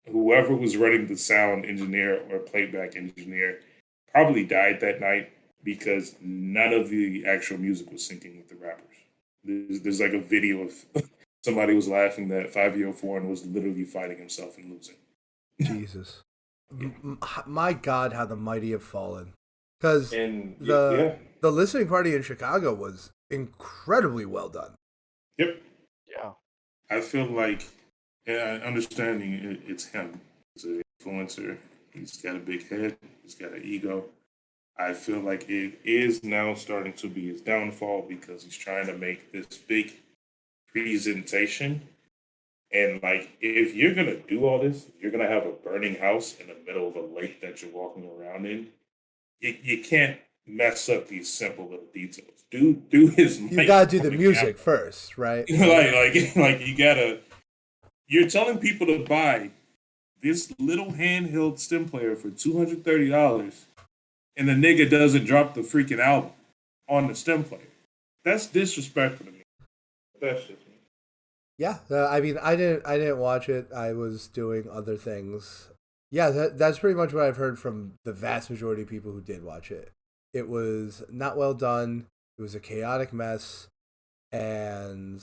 whoever was running the sound engineer or playback engineer probably died that night because none of the actual music was syncing with the rappers. There's like a video of somebody was laughing that 5-year-old foreign was literally fighting himself and losing. Jesus. My God, how the mighty have fallen. Because the listening party in Chicago was incredibly well done. Yep. Yeah. I feel like, understanding it's him. He's an influencer. He's got a big head. He's got an ego. I feel like it is now starting to be his downfall because he's trying to make this big presentation. And like, if you're gonna do all this, you're gonna have a burning house in the middle of a lake that you're walking around in. You can't mess up these simple little details. Do his. You gotta do the music first, right? like you gotta. You're telling people to buy this little handheld stem player for $230, and the nigga doesn't drop the freaking album on the stem player. That's disrespectful to me. That's just me. Yeah, I mean, I didn't watch it. I was doing other things. Yeah, that's pretty much what I've heard from the vast majority of people who did watch it. It was not well done. It was a chaotic mess, and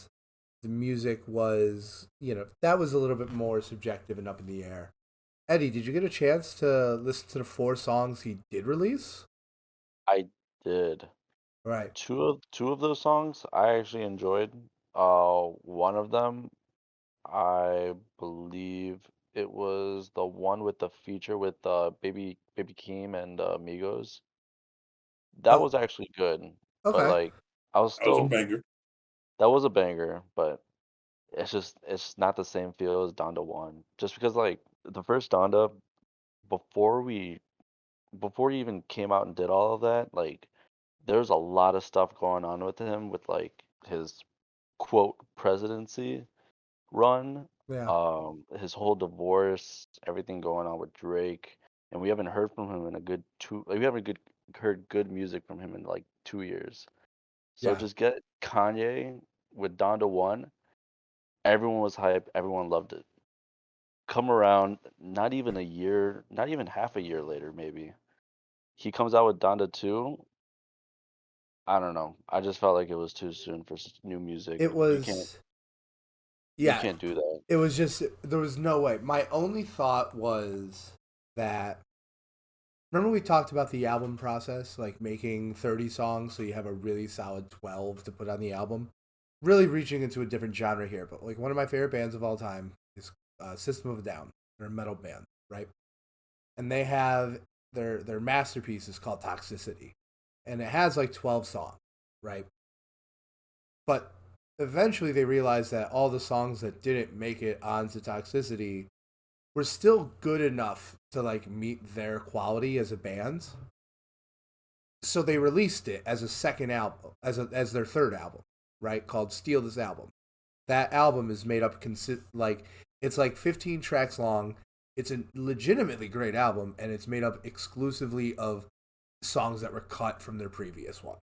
the music was, that was a little bit more subjective and up in the air. Eddie, did you get a chance to listen to the 4 songs he did release? I did. Right. Two of those songs I actually enjoyed. One of them I believe it was the one with the feature with Baby Keem and Migos. That Oh, was actually good, but okay. like I was That was a still banger. that was a banger, but it's not the same feel as Donda One. Just because like the first Donda before we before he even came out and did all of that, like there's a lot of stuff going on with him with like his quote presidency run, Yeah. his whole divorce, everything going on with Drake, and we haven't heard from him in a good like we haven't heard good music from him in like 2 years. So Yeah. just get Kanye with Donda One. Everyone was hyped. Everyone loved it. Come around, not even a year, not even half a year later, maybe he comes out with Donda Two. I don't know. I just felt like it was too soon for new music. It You can't was, you yeah, can't do that. it was just, there was no way. My only thought was that, remember we talked about the album process, like making 30 songs so you have a really solid 12 to put on the album? Really reaching into a different genre here, but like one of my favorite bands of all time is System of a Down. They're a metal band, right? And they have their masterpiece is called Toxicity, and it has like 12 songs, right? But eventually they realized that all the songs that didn't make it onto Toxicity were still good enough to like meet their quality as a band. So they released it as a second album, as their third album, right? Called Steal This Album. That album is made up like it's like 15 tracks long. It's a legitimately great album, and it's made up exclusively of songs that were cut from their previous one.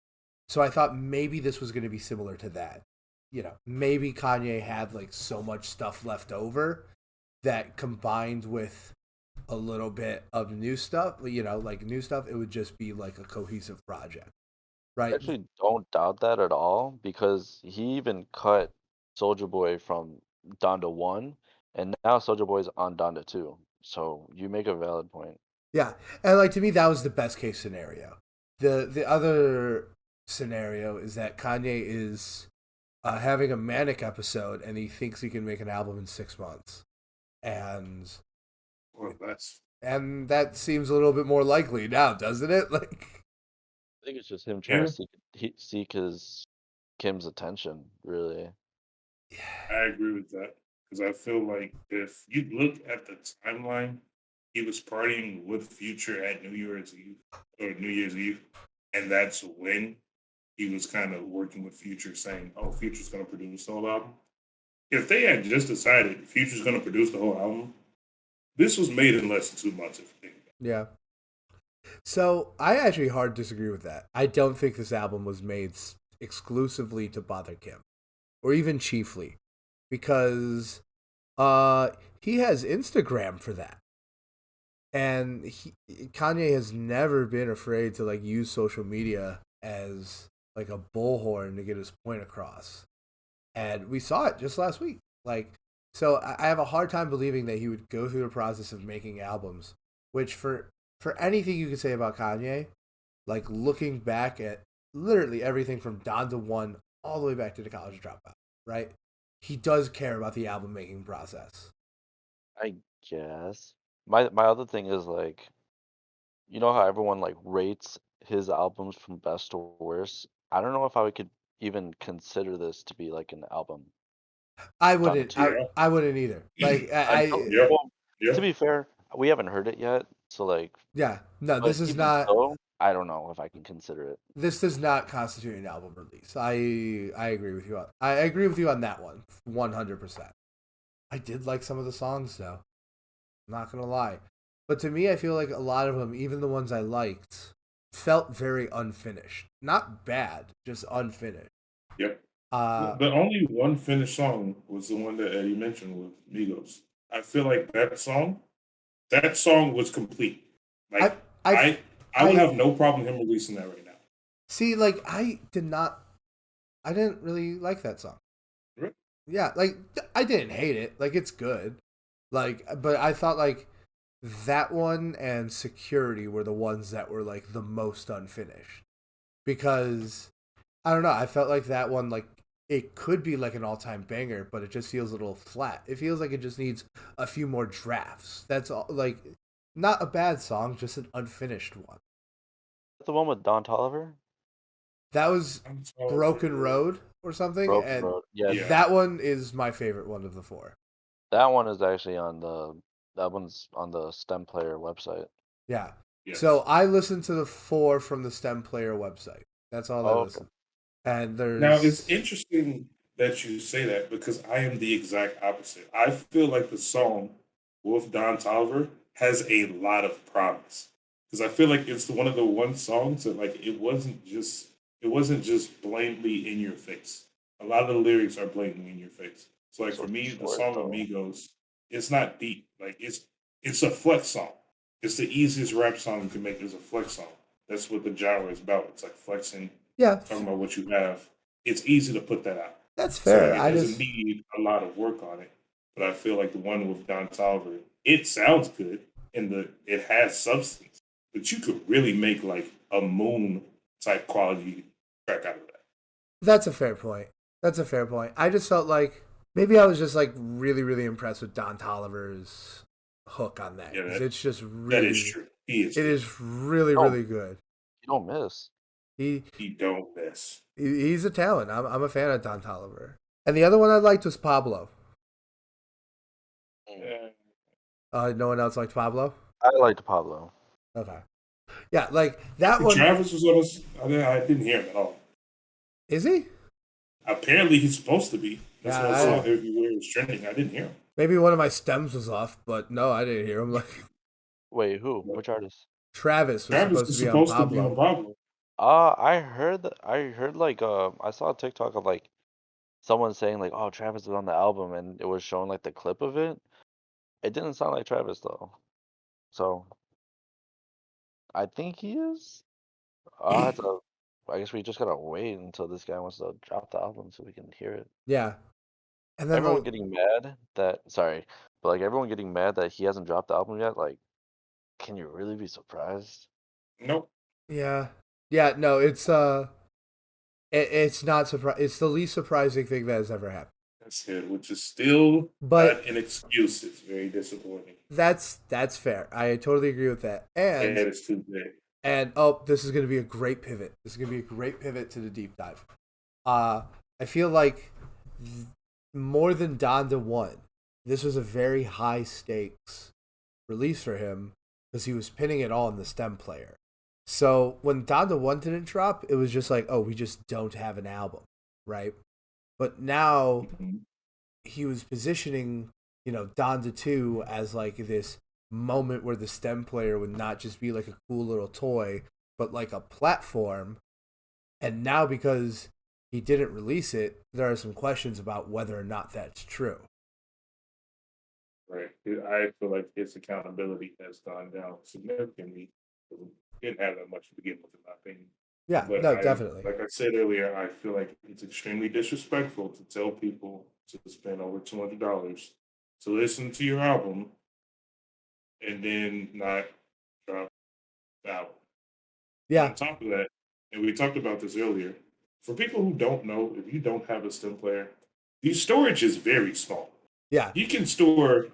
So I thought maybe this was going to be similar to that. You know, maybe Kanye had like so much stuff left over that combined with a little bit of new stuff, you know, like new stuff, it would just be like a cohesive project, I right? actually don't doubt that at all because he even cut Soldier Boy from Donda 1 and now Soldier Boy's on Donda 2. So you make a valid point. Yeah, and like to me, that was the best case scenario. The other scenario is that Kanye is having a manic episode and he thinks he can make an album in 6 months, and Well, that's that seems a little bit more likely now, doesn't it? Like, I think it's just him trying to yeah. seek his Kim's attention, really. I agree with that because I feel like if you look at the timeline, he was partying with Future at New Year's Eve or New Year's Eve, and that's when he was kind of working with Future, saying, "Oh, Future's going to produce the whole album." If they had just decided Future's going to produce the whole album, this was made in less than 2 months. If you think about yeah. So I actually hard disagree with that. I don't think this album was made exclusively to bother Kim, or even chiefly, because he has Instagram for that. And Kanye has never been afraid to like use social media as like a bullhorn to get his point across, and we saw it just last week. Like, so I have a hard time believing that he would go through the process of making albums, which for anything you could say about Kanye, like looking back at literally everything from Don to One all the way back to the College Dropout, right? He does care about the album making process. I guess. My other thing is like, you know how everyone like rates his albums from best to worst? I don't know if I could even consider this to be like an album. I Donda wouldn't. 2. it. I wouldn't either. Like I don't, I Yeah, well, yeah, to be fair, we haven't heard it yet, so like, yeah. No, but this is even not. so, I don't know if I can consider it. This does not constitute an album release. I agree with you. I agree with you on that one, 100%. I did like some of the songs though. I'm not gonna lie, but to me, I feel like a lot of them, even the ones I liked, felt very unfinished. Not bad, just unfinished. yep. Uh, The only one finished song was the one that Eddie mentioned with Migos. I feel like that song was complete. I Like I I would I have no problem him releasing that right now. see. Like I did not. I didn't really like that song. Right? Yeah, like I didn't hate it. Like it's good. Like, but I thought like that one and Security were the ones that were like the most unfinished. Because I don't know, I felt like that one like it could be like an all-time banger, but it just feels a little flat. It feels like it just needs a few more drafts. That's all. Like, not a bad song, just an unfinished one. The one with Don Toliver? That was I'm sorry. Broken Road or something, Broken and Road. Yeah, Yeah. that one is my favorite one of the four. that one is actually that one's on the STEM Player website. Yeah. Yes. So I listened to the four from the STEM Player website. That's all I Oh, okay. listened. And there's Now it's interesting that you say that because I am the exact opposite. I feel like the song with Don Toliver has a lot of promise because I feel like it's one of the one songs that like it wasn't just blatantly in your face. A lot of the lyrics are blatantly in your face. So like So for me, the short song though. Amigos, it's not deep. Like it's a flex song. It's the easiest rap song you can make is a flex song. That's what the genre is about. It's like flexing, yeah, talking about what you have. It's easy to put that out. that's So like fair. it I doesn't just need a lot of work on it. But I feel like the one with Don Toliver, it sounds good and it has substance. But you could really make like a moon type quality track out of that. that's a fair point. That's a fair point. I just felt like maybe I was just like really, really impressed with Don Toliver's hook on that. Yeah, 'Cause it's just that is really, true. He is it good. is really, Oh, really good. you don't miss. He, He don't miss. he's a talent. I'm a fan of Don Toliver. And the other one I liked was Pablo. Mm. No one else liked Pablo. I liked Pablo. Okay. Yeah, like that one. Travis was on us. I didn't hear him at all. Is he? Apparently he's supposed to be. That's Yeah, what I saw everywhere it was trending. I didn't hear him. maybe one of my stems was off, but no, I didn't hear him. Like Wait, who? Which artist? Travis was Travis supposed to was be on supposed to be Pablo. on Pablo. I heard like I saw a TikTok of like someone saying like, oh, Travis is on the album, and it was showing like the clip of it. It didn't sound like Travis though, so I think he is. I'll have to. I guess we just gotta wait until this guy wants to drop the album so we can hear it. Yeah, and then Everyone getting mad that sorry, but like everyone getting mad that he hasn't dropped the album yet. Like, can you really be surprised? Nope. yeah, yeah. No, it's not surprising. It's the least surprising thing that has ever happened. That's it, which is still But not an excuse. It's very disappointing. that's fair. I totally agree with that. That is too big. And oh, this is going to be a great pivot. This is going to be a great pivot to the deep dive. I feel like more than Donda 1, this was a very high stakes release for him because he was pinning it all on the STEM player. So when Donda 1 didn't drop, it was just like, oh, we just don't have an album, right? But now Mhm. he was positioning, Donda 2 as like this moment where the STEM player would not just be like a cool little toy, but like a platform. And now because he didn't release it, there are some questions about whether or not that's true. Right. I feel like his accountability has gone down significantly. He didn't have that much to begin with, in my opinion. Yeah, But no, definitely. like I said earlier, I feel like it's extremely disrespectful to tell people to spend over $200 to listen to your album and then not drop the album. Yeah, On top of that, and we talked about this earlier, for people who don't know, if you don't have a STEM player, the storage is very small. yeah, You can store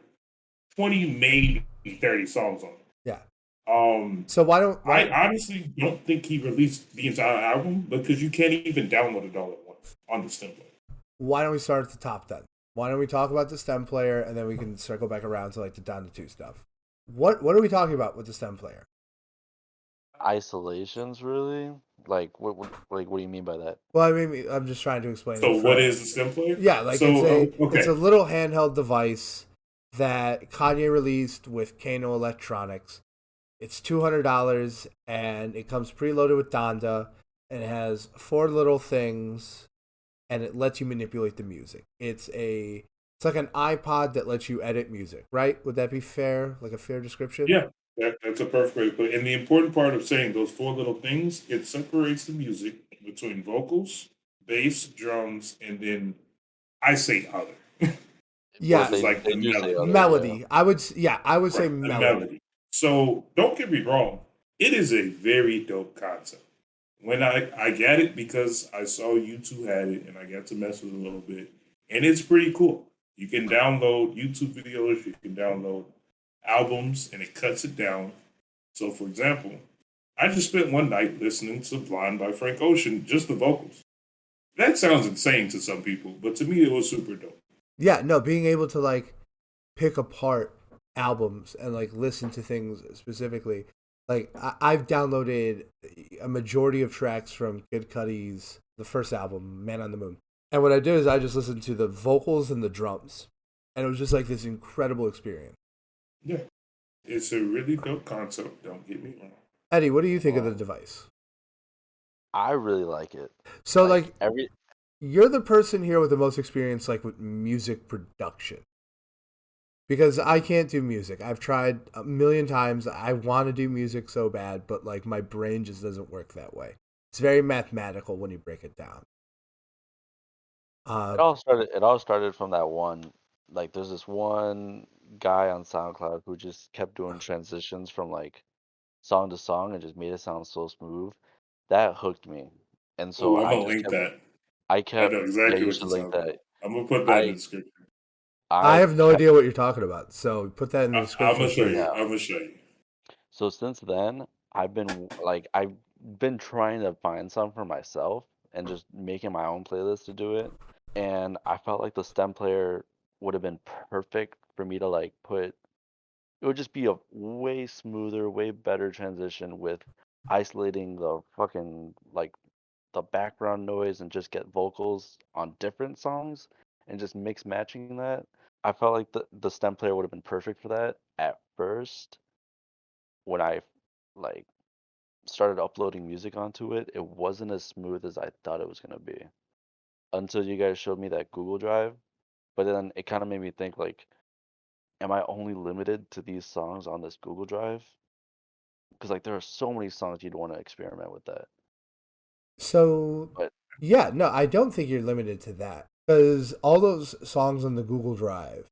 20, maybe 30 songs on it. yeah. Um, So why I honestly don't think he released the entire album because you can't even download it all at once on the STEM player. why don't we start at the top then? Why don't we talk about the STEM player and then we can circle back around to like the Donda 2 stuff? What are we talking about with the STEM player? Isolations, really? Like, what do you mean by that? Well, I mean, I'm just trying to explain So it. what is the STEM player? Yeah, like So, it's a little handheld device that Kanye released with Kano Electronics. It's $200 and it comes preloaded with Donda and it has 4 little things and it lets you manipulate the music. It's like an iPod that lets you edit music, right? Would that be fair? Like a fair description? Yeah, that's a perfect way to put it. And the important part of saying those 4 little things, it separates the music between vocals, bass, drums, and then I say other. Yeah, versus like they the do say melody. other, yeah. melody. I would say Right, the melody. melody. So don't get me wrong, it is a very dope concept. When I get it because I saw you two had it and I got to mess with it a little bit, and it's pretty cool. You can download YouTube videos, you can download albums, and it cuts it down. So, for example, I just spent one night listening to "Blind" by Frank Ocean, just the vocals. That sounds insane to some people, but to me, it was super dope. Yeah, no, being able to like pick apart albums and like listen to things specifically. Like I've downloaded a majority of tracks from Kid Cudi's the first album, Man on the Moon. And what I did is I just listened to the vocals and the drums. And it was just like this incredible experience. Yeah, it's a really dope concept. Don't get me wrong. Eddie, what do you think of the device? I really like it. So like every you're the person here with the most experience like with music production. Because I can't do music. I've tried a million times. I want to do music so bad, but like my brain just doesn't work that way. It's very mathematical when you break it down. it all started from that one, like there's this one guy on SoundCloud who just kept doing transitions from like song to song and just made it sound so smooth. That hooked me. And Oh, so I'm I gonna just link kept that. I I kept know yeah, exactly you what should you're link talking about. that. I'm gonna put that in the I description. I I have no kept idea what you're talking about, so put that in the I'm description, gonna show please. you. yeah. I'm gonna show you. So since then, I've been trying to find some for myself and just making my own playlist to do it. And I felt like the stem player would have been perfect for me to like put. It would just be a way smoother, way better transition with isolating the fucking like the background noise and just get vocals on different songs and just mix matching that. I felt like the stem player would have been perfect for that at first when I like started uploading music onto it. It wasn't as smooth as I thought it was gonna be until you guys showed me that Google Drive. But then it kind of made me think like, am I only limited to these songs on this Google Drive? Because like there are so many songs you'd want to experiment with that. So, But yeah, no, I don't think you're limited to that. Because all those songs on the Google Drive,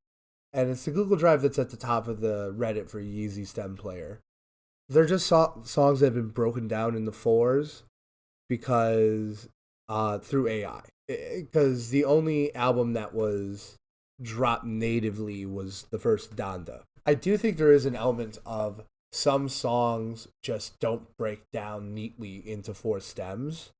and it's the Google Drive that's at the top of the Reddit for Yeezy Stem Player, they're just songs that have been broken down into fours because through AI. Because the only album that was dropped natively was the first Donda. I do think there is an element of some songs just don't break down neatly into four stems.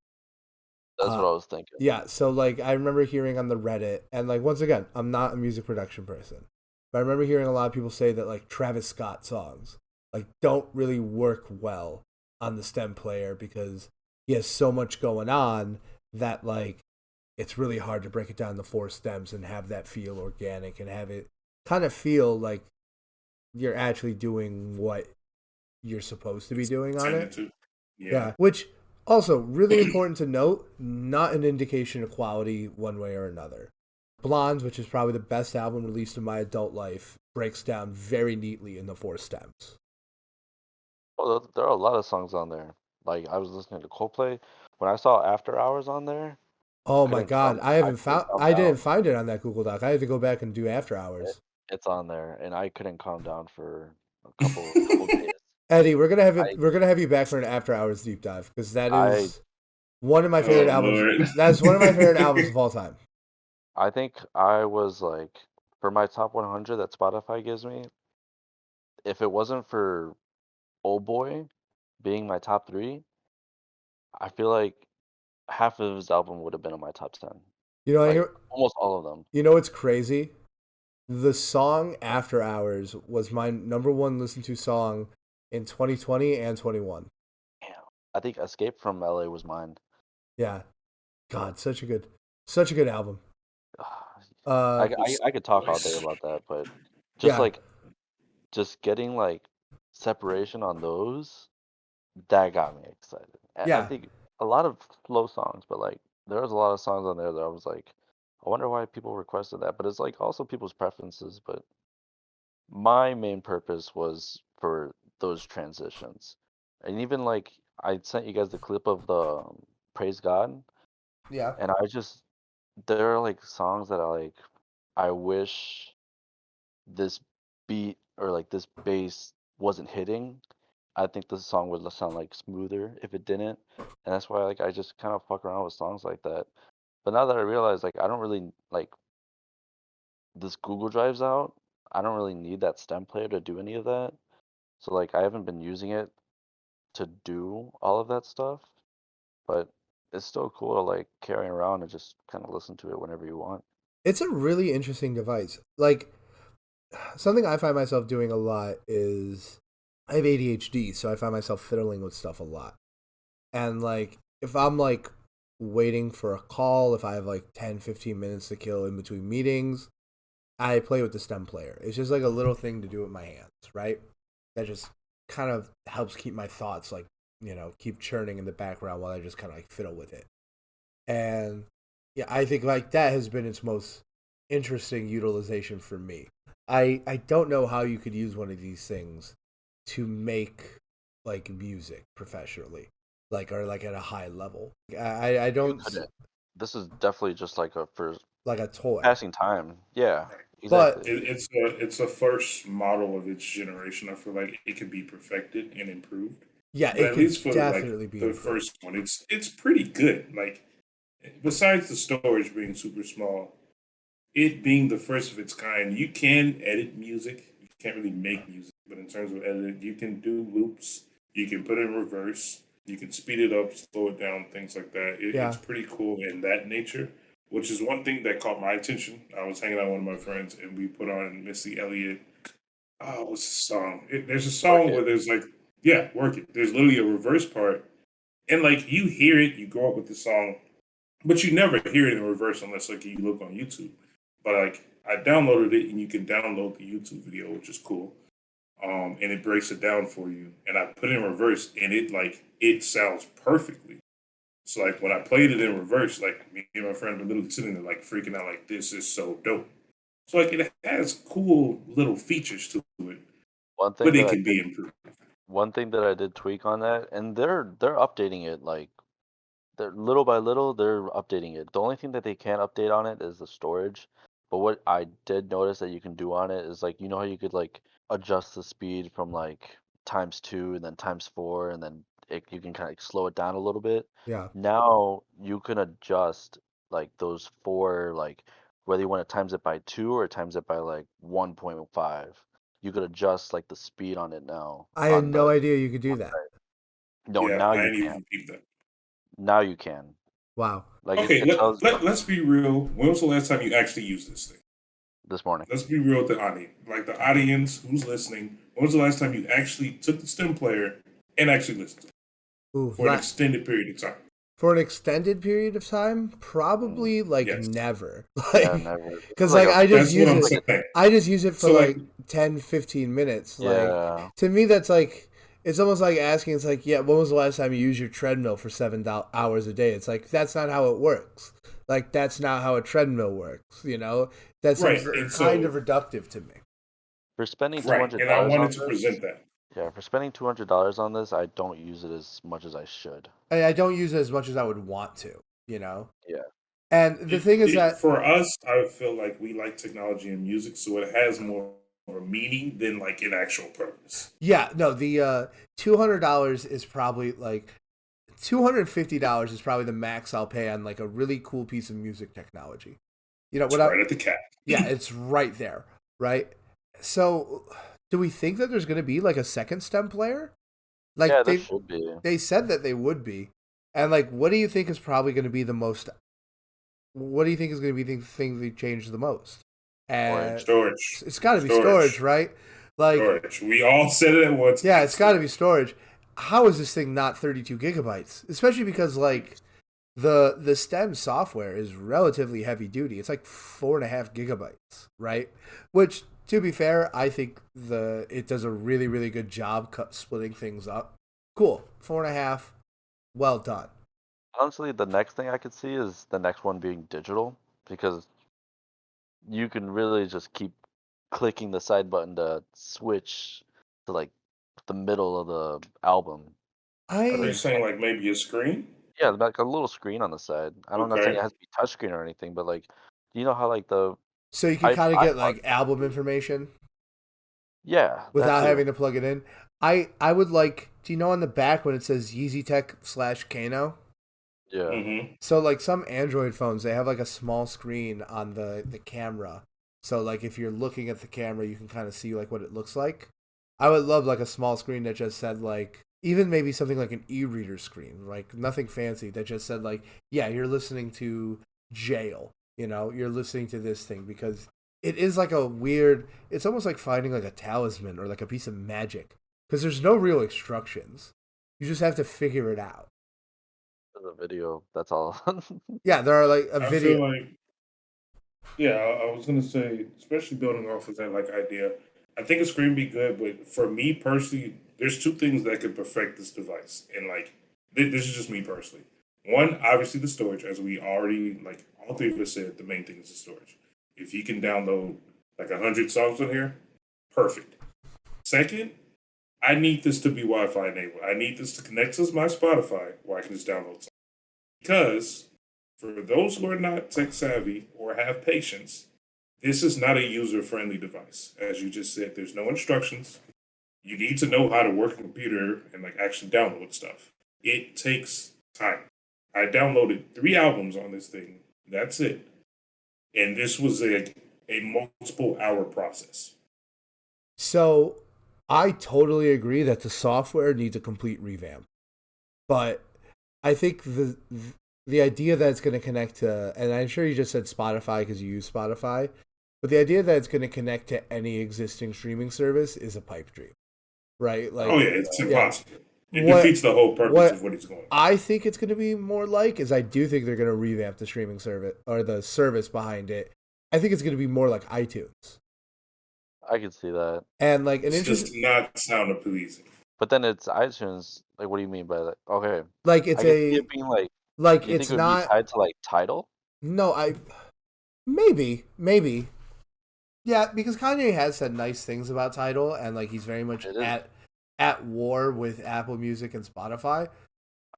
that's what I was thinking. Yeah, so like I remember hearing on the Reddit, and like once again, I'm not a music production person, but I remember hearing a lot of people say that like Travis Scott songs like don't really work well on the stem player because he has so much going on that like it's really hard to break it down to four stems and have that feel organic and have it kind of feel like you're actually doing what you're supposed to be doing on Tended it. to. Yeah, which also really important to note, not an indication of quality one way or another. Blondes, which is probably the best album released in my adult life, breaks down very neatly in the four stems. Oh, there are a lot of songs on there. Like I was listening to Coldplay when I saw After Hours on there. Oh my god, I couldn't calm I didn't down. find it on that Google Doc. I had to go back and do After It, Hours. it's on there, and I couldn't calm down for a couple days. Eddie, I we're gonna have you back for an After Hours deep dive because that I is one of my favorite Oh albums. Lord. That's one of my favorite albums of all time. I think I was like for my top 100 that Spotify gives me. If it wasn't for Old Boy being my top three, I feel like half of his album would have been in my top 10. You know, I Like hear, almost all of them. you know what's crazy? The song After Hours was my number one listened to song in 2020 and 21. Damn. I think Escape from LA was mine. Yeah. God, such a good album. I, Uh, I, I could talk all day Voice. about that, but just yeah, like just getting like separation on those, that got me excited. I yeah. think a lot of slow songs, but like there was a lot of songs on there that I was like, I wonder why people requested that. But it's like also people's preferences. But my main purpose was for those transitions, and even like I sent you guys the clip of the Praise God, Yeah. and I just there are like songs that I like I wish this beat or like this bass wasn't hitting. I think the song would sound like smoother if it didn't, and that's why like I just kind of fuck around with songs like that. But now that I realize like I don't really like this Google Drive's out, I don't really need that stem player to do any of that. So like I haven't been using it to do all of that stuff, but it's still cool to like carry around and just kind of listen to it whenever you want. It's a really interesting device. Like something I find myself doing a lot is I have ADHD, so I find myself fiddling with stuff a lot. And like if I'm like waiting for a call, if I have like 10, 15 minutes to kill in between meetings, I play with the stem player. It's just like a little thing to do with my hands, right? That just kind of helps keep my thoughts like, keep churning in the background while I just kind of like fiddle with it. And yeah, I think like that has been its most interesting utilization for me. I don't know how you could use one of these things to make like music professionally, like or like at a high level. I You don't couldn't. This is definitely just like a for like a toy, passing time. Yeah, but exactly. It's a first model of its generation. I feel like it can be perfected and improved, yeah, but it at could least for like definitely be the improved. first one, it's pretty good. Like besides the storage being super small, it being the first of its kind, you can edit music. You can't really make music, but in terms of editing, you can do loops. You can put it in reverse. You can speed it up, slow it down, things like that. It's Yeah, pretty cool in that nature, which is one thing that caught my attention. I was hanging out with one of my friends, and we put on Missy Elliott. Oh, what's the song? There's a Work song it. where there's like, yeah, work it. There's literally a reverse part, and like you hear it, you grow up with the song, but you never hear it in reverse unless like you look on YouTube. But like I downloaded it and you can download the YouTube video, which is cool. And it breaks it down for you. And I put it in reverse and it sounds perfectly. So like when I played it in reverse, like me and my friend were literally sitting there like freaking out like this is so dope. So like it has cool little features to it, One thing but that it I can did be improved. One thing that I did tweak on that, and they're updating it like they're little by little they're updating it. The only thing that they can't update on it is the storage. But what I did notice that you can do on it is like you know how you could like adjust the speed from like times two and then times four and then you can kind of slow it down a little bit. yeah. Now you can adjust like those four like whether you want to times it by two or times it by like 1.5. You could adjust like the speed on it now I had on no the idea you could do that. no, Yeah, now I you ain't can. even peeped that. Now you can. Wow. Like Okay, it tells let's be real. When was the last time you actually used this thing? this morning. Let's be real with the audience. Like the audience who's listening, when was the last time you actually took the stem player and actually listened to it Ooh, for an extended period of time? for an extended period of time, probably like Yes, never. Yeah, Like, never. This is because like like a I just that's what use this I'm is it. like a saying. I just use it for So like, like 10, 15 minutes. Like yeah. to me, that's like it's almost like asking. It's like, yeah, when was the last time you used your treadmill for 7 hours a day? It's like that's not how it works. Like that's not how a treadmill works. That seems right, and kind of so reductive to me. For spending two right, hundred and I dollars wanted on to this, present that. yeah, for spending $200 on this, I don't use it as much as I should. I don't use it as much as I would want to. You know, Yeah. and the thing is that For us, I feel like we like technology and music, so it has more meaning than like an actual purpose. yeah, no, the $200 is probably like $250 is probably the max I'll pay on like a really cool piece of music technology. It's What I right at the cap. yeah, it's right there, right? So, do we think that there's going to be like a second stem player? Yeah, Like there should be. they said that they would be. And like what do you think is probably going to be the most what do you think is going to be the thing they change the most? And Storage. Storage, it's got to be storage, storage, right? Like storage. We all said it at once. yeah, It's it's got to be storage. storage. How is this thing not 32 gigabytes? Especially because like the stem software is relatively heavy duty. It's like 4.5 gigabytes, right? Which, to be fair, I think it does a really really good job splitting things up. Cool, 4.5, well done. Honestly, the next thing I could see is the next one being digital because you can really just keep clicking the side button to switch to like the middle of the album. But Are then you I you saying can't. like maybe a screen? Yeah, like a little screen on the side. I'm not saying it Okay. has to be touchscreen or anything, but like, you know how like So you can kind of I get like album information yeah, that without too. having to plug it in. I would like. Do you know on the back when it says Yeezy Tech / Kano? Yeah. Mm-hmm. So like some Android phones, they have like a small screen on the camera. So like if you're looking at the camera, you can kind of see like what it looks like. I would love like a small screen that just said like even maybe something like an e-reader screen, like nothing fancy that just said like, yeah, you're listening to Jail, you're listening to this thing because it is like a weird, it's almost like finding like a talisman or like a piece of magic because there's no real instructions. You just have to figure it out. The video. That's all. Yeah, there are like a I video. feel like, yeah, I was gonna say, especially building off of that like idea. I think a screen be good, but for me personally, there's two things that could perfect this device, and like this is just me personally. One, obviously the storage, as we already like all three of us said, the main thing is the storage. If you can download like 100 songs on here, perfect. Second, I need this to be Wi-Fi enabled. I need this to connect to my Spotify where I can just download songs. Because for those who are not tech savvy or have patience, this is not a user friendly device. As you just said, there's no instructions. You need to know how to work a computer and like actually download stuff. It takes time. I downloaded 3 albums on this thing. That's it. And this was a multiple hour process. So I totally agree that the software needs a complete revamp. But I think the idea that it's going to connect to, and I'm sure you just said Spotify because you use Spotify, but the idea that it's going to connect to any existing streaming service is a pipe dream, right? Like, Oh yeah, it's impossible. It what defeats the whole purpose of what he's going. I think it's going to be more like is I do think they're going to revamp the streaming service or the service behind it. I think it's going to be more like iTunes. I could see that. And like an It's just interesting, not sound pleasing. But then it's iTunes. Like, what do you mean by that? Okay, like it's I could see a it being like. like You think it's it would be not. tied to like Tidal? No, maybe. Yeah, because Kanye has said nice things about Tidal, and like he's very much It is. at war with Apple Music and Spotify.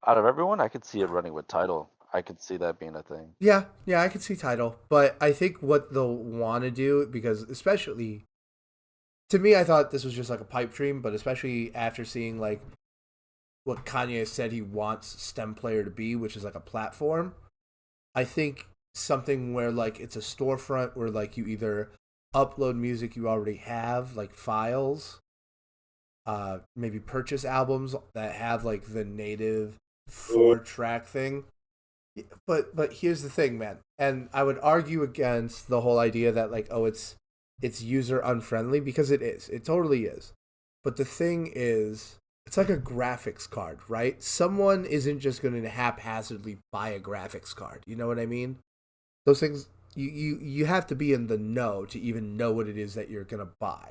Out of everyone, I could see it running with Tidal. I could see that being a thing. Yeah, I could see Tidal, but I think what they'll want to do, because especially to me, I thought this was just like a pipe dream, but especially after seeing like what Kanye said he wants STEM Player to be, which is like a platform, I think something where like it's a storefront where like you either upload music you already have, like files, maybe purchase albums that have like the native 4-track thing. But here's the thing, man, and I would argue against the whole idea that like, oh, it's user unfriendly, because it totally is. But the thing is, it's like a graphics card, right? Someone isn't just going to haphazardly buy a graphics card. You know what I mean? Those things, you have to be in the know to even know what it is that you're going to buy.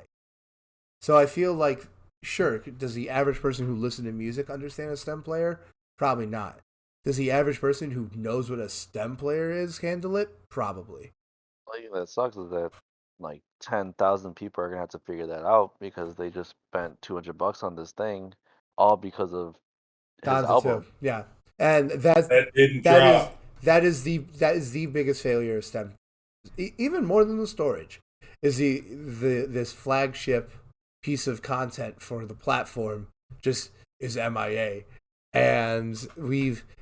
So I feel like, sure, does the average person who listens to music understand a STEM player? Probably not. Does the average person who knows what a STEM player is handle it? Probably. Like, that sucks is that like 10,000 people are gonna have to figure that out because they just spent $200 on this thing, all because of his Donza too. album. Yeah. And That didn't that is drop. that is the biggest failure of STEM. Even more than the storage is the this flagship piece of content for the platform just is MIA. And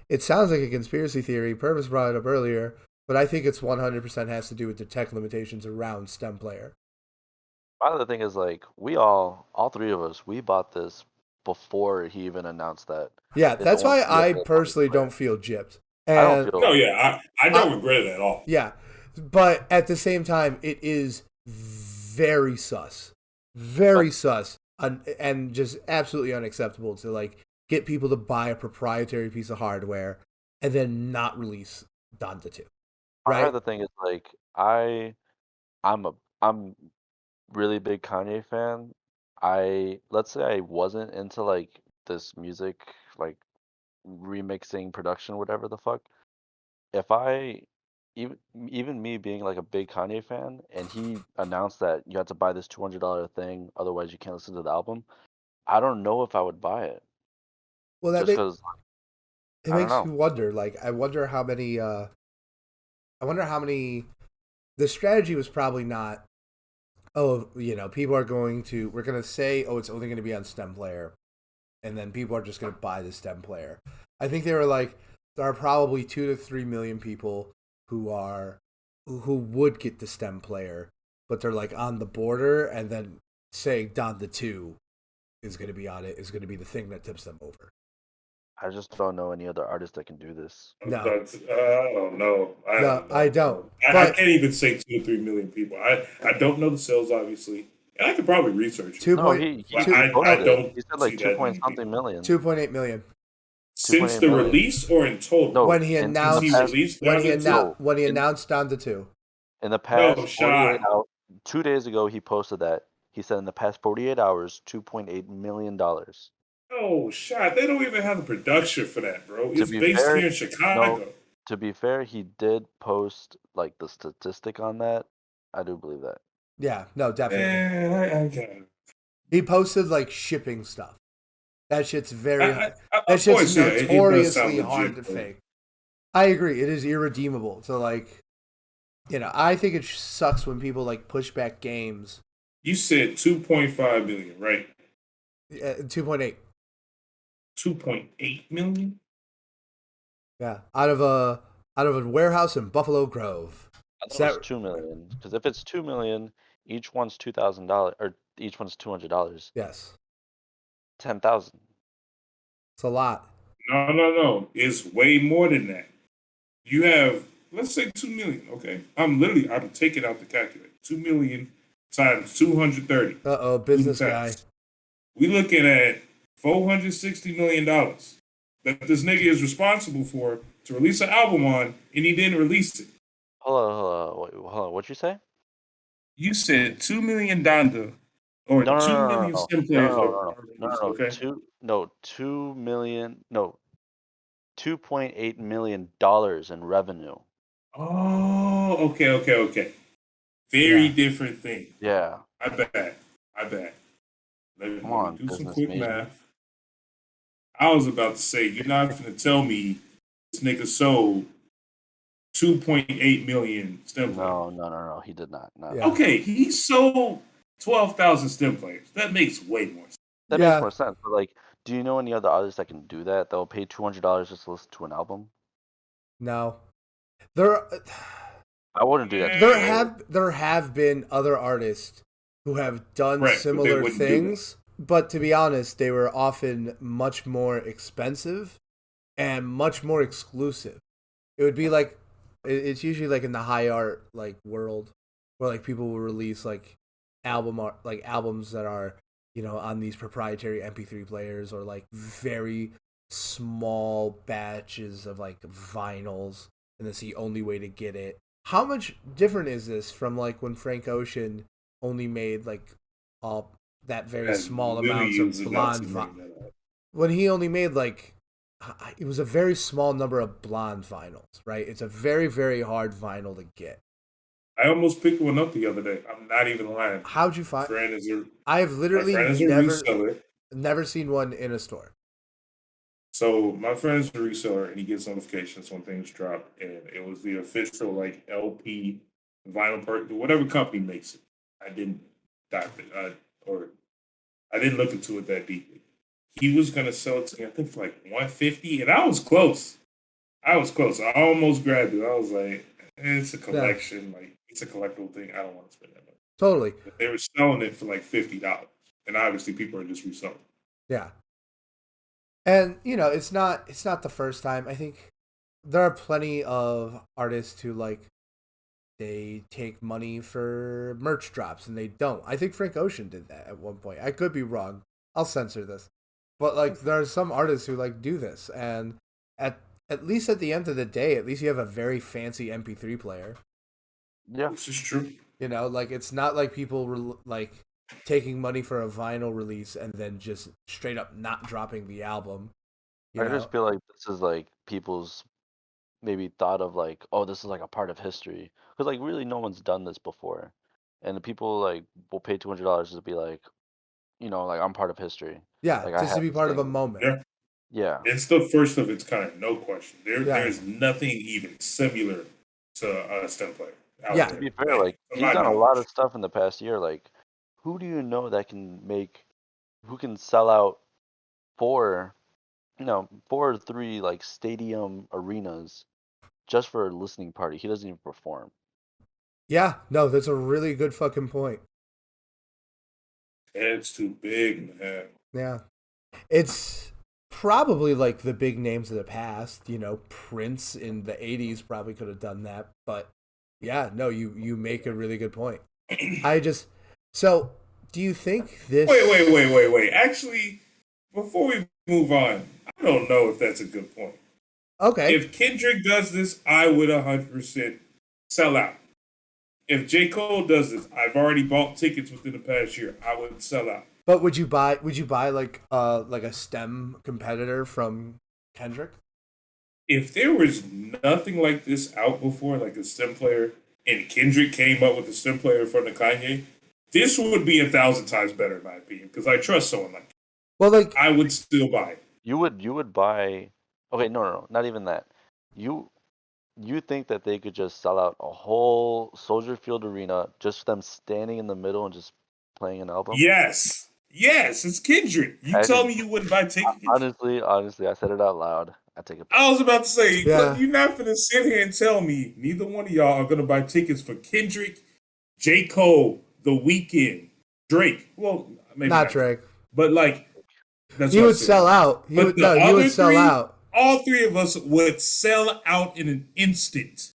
it sounds like a conspiracy theory. Purvis brought it up earlier, but I think it's 100% has to do with the tech limitations around STEM Player. My other thing is like all three of us, we bought this before he even announced that. Yeah, It's that's only why I available on personally Player. don't feel gypped. I don't And feel. No, yeah, I don't regret it at all. yeah, but at the same time, it is very sus, very sus, and just absolutely unacceptable to like get people to buy a proprietary piece of hardware and then not release Donda 2. My Right? other thing is like I'm really big Kanye fan. Let's say I wasn't into like this music like remixing production, whatever the fuck. If I even even me being like a big Kanye fan, and he announced that you had to buy this $200 thing, otherwise you can't listen to the album, I don't know if I would buy it. Well, Just because it I don't makes know. you wonder. Like, I wonder how many the strategy was probably not, oh, people are we're going to say, oh, it's only going to be on stem player. And then people are just going to buy the stem player. I think they were like, there are probably 2 to 3 million people who would get the stem player, but they're like on the border, and then saying Don the 2 is going to be on it is going to be the thing that tips them over. I just don't know any other artist that can do this. No. I don't know. I don't. I can't even say 2 to 3 million people. I don't know the sales, obviously. And I could probably research it. I don't. He said like 2.something million. 2.8 million. Since the release or in total? No, when he announced Don the 2. In the past 48 hours, 2 days ago, he posted that. He said in the past 48 hours, $2.8 million. Oh, shot. They don't even have the production for that, bro. It's based here in Chicago. No, to be fair, he did post like the statistic on that. I do believe that. Yeah, no, definitely. Okay. He posted like shipping stuff. That shit's that shit's notoriously hard to fake. I agree. It is irredeemable. So like, I think it sucks when people like push back games. You said 2.5 million, right? 2.8. 2.8 million? Yeah, out of a warehouse in Buffalo Grove. I thought it was 2 million, because if it's 2 million, each one's $2,000 or each one's $200. Yes. 10,000. It's a lot. No. It's way more than that. You have, let's say 2 million, okay? I'm taking out the calculator. 2 million times 230. Uh-oh, business guy. We looking at $460 million that this nigga is responsible for to release an album on, and he didn't release it. Hold on. What'd you say? You said $2 million or 2 million stem players. Okay. 2 million. No, $2.8 million in revenue. Oh, okay. Very different thing. Yeah. I bet. Let me do some quick math. I was about to say, you're not going to tell me this nigga sold 2.8 million stem players. No, he did not. No. Yeah. Okay, he sold 12,000 stem players. That makes way more sense. That makes more sense. But like, do you know any other artists that can do that? They'll pay $200 just to listen to an album? No. I wouldn't do that. There have been other artists who have done similar things, but to be honest, they were often much more expensive and much more exclusive. It would be like, it's usually like in the high art like world where like people will release like albums that are, on these proprietary MP3 players, or like very small batches of like vinyls, and it's the only way to get it. How much different is this from like when Frank Ocean only made like that very small amounts of blonde vinyl? When he only made like, it was a very small number of blonde vinyls, right? It's a very, very hard vinyl to get. I almost picked one up the other day. I'm not even lying. How'd you find? I have literally never seen one in a store. So my friend is a reseller, and he gets notifications when things drop, and it was the official like LP vinyl whatever company makes it. I didn't dive it, or I didn't look into it that deeply. He was gonna sell it to me, I think, for like $150, and I was close. I almost grabbed it. I was like, it's a collection, like it's a collectible thing. I don't want to spend that money. Totally. But they were selling it for like $50, and obviously people are just reselling. Yeah. And it's not the first time. I think there are plenty of artists who like, they take money for merch drops and they don't. I think Frank Ocean did that at one point. I could be wrong. I'll censor this. But like, there are some artists who like do this, and at least at the end of the day, at least you have a very fancy MP3 player. Yeah, this is true. Like, it's not like people were like taking money for a vinyl release and then just straight up not dropping the album. I just feel like this is like people's maybe thought of like, oh, this is like a part of history, because like really no one's done this before, and the people like will pay $200 to be like, like I'm part of history. Yeah, like, just to be part of a moment. Yeah, it's the first of its kind, no question. There's nothing even similar to a stem player. out Yeah. To there. be fair, like from he's my done a lot knowledge. of stuff in the past year. Like, who do you know that who can sell out four, 4 or 3 like stadium arenas just for a listening party? He doesn't even perform. Yeah, no, that's a really good fucking point. It's too big, man. Yeah. It's probably like the big names of the past, Prince in the 80s probably could have done that, but yeah, no, you make a really good point. I just so do you think this Wait. Actually, before we move on, I don't know if that's a good point. Okay. If Kendrick does this, I would 100% sell out. If J. Cole does this, I've already bought tickets within the past year. I would sell out. But would you buy like a STEM competitor from Kendrick? If there was nothing like this out before, like a STEM player, and Kendrick came up with a STEM player for the Kanye, this would be 1,000 times better in my opinion because I trust someone like that. Well, like I would still buy it. You would buy. Okay, no, not even that. You think that they could just sell out a whole Soldier Field arena just them standing in the middle and just playing an album? Yes, it's Kendrick. You I tell think me you wouldn't buy tickets. honestly, I said it out loud. I take it. I was about to say, Yeah. you're not going to sit here and tell me neither one of y'all are going to buy tickets for Kendrick, J. Cole, The Weeknd, Drake. Well, maybe not Drake. But like, that's You what would I said. sell out. You But would the no, you other would sell three, out. all three of us would sell out in an instant.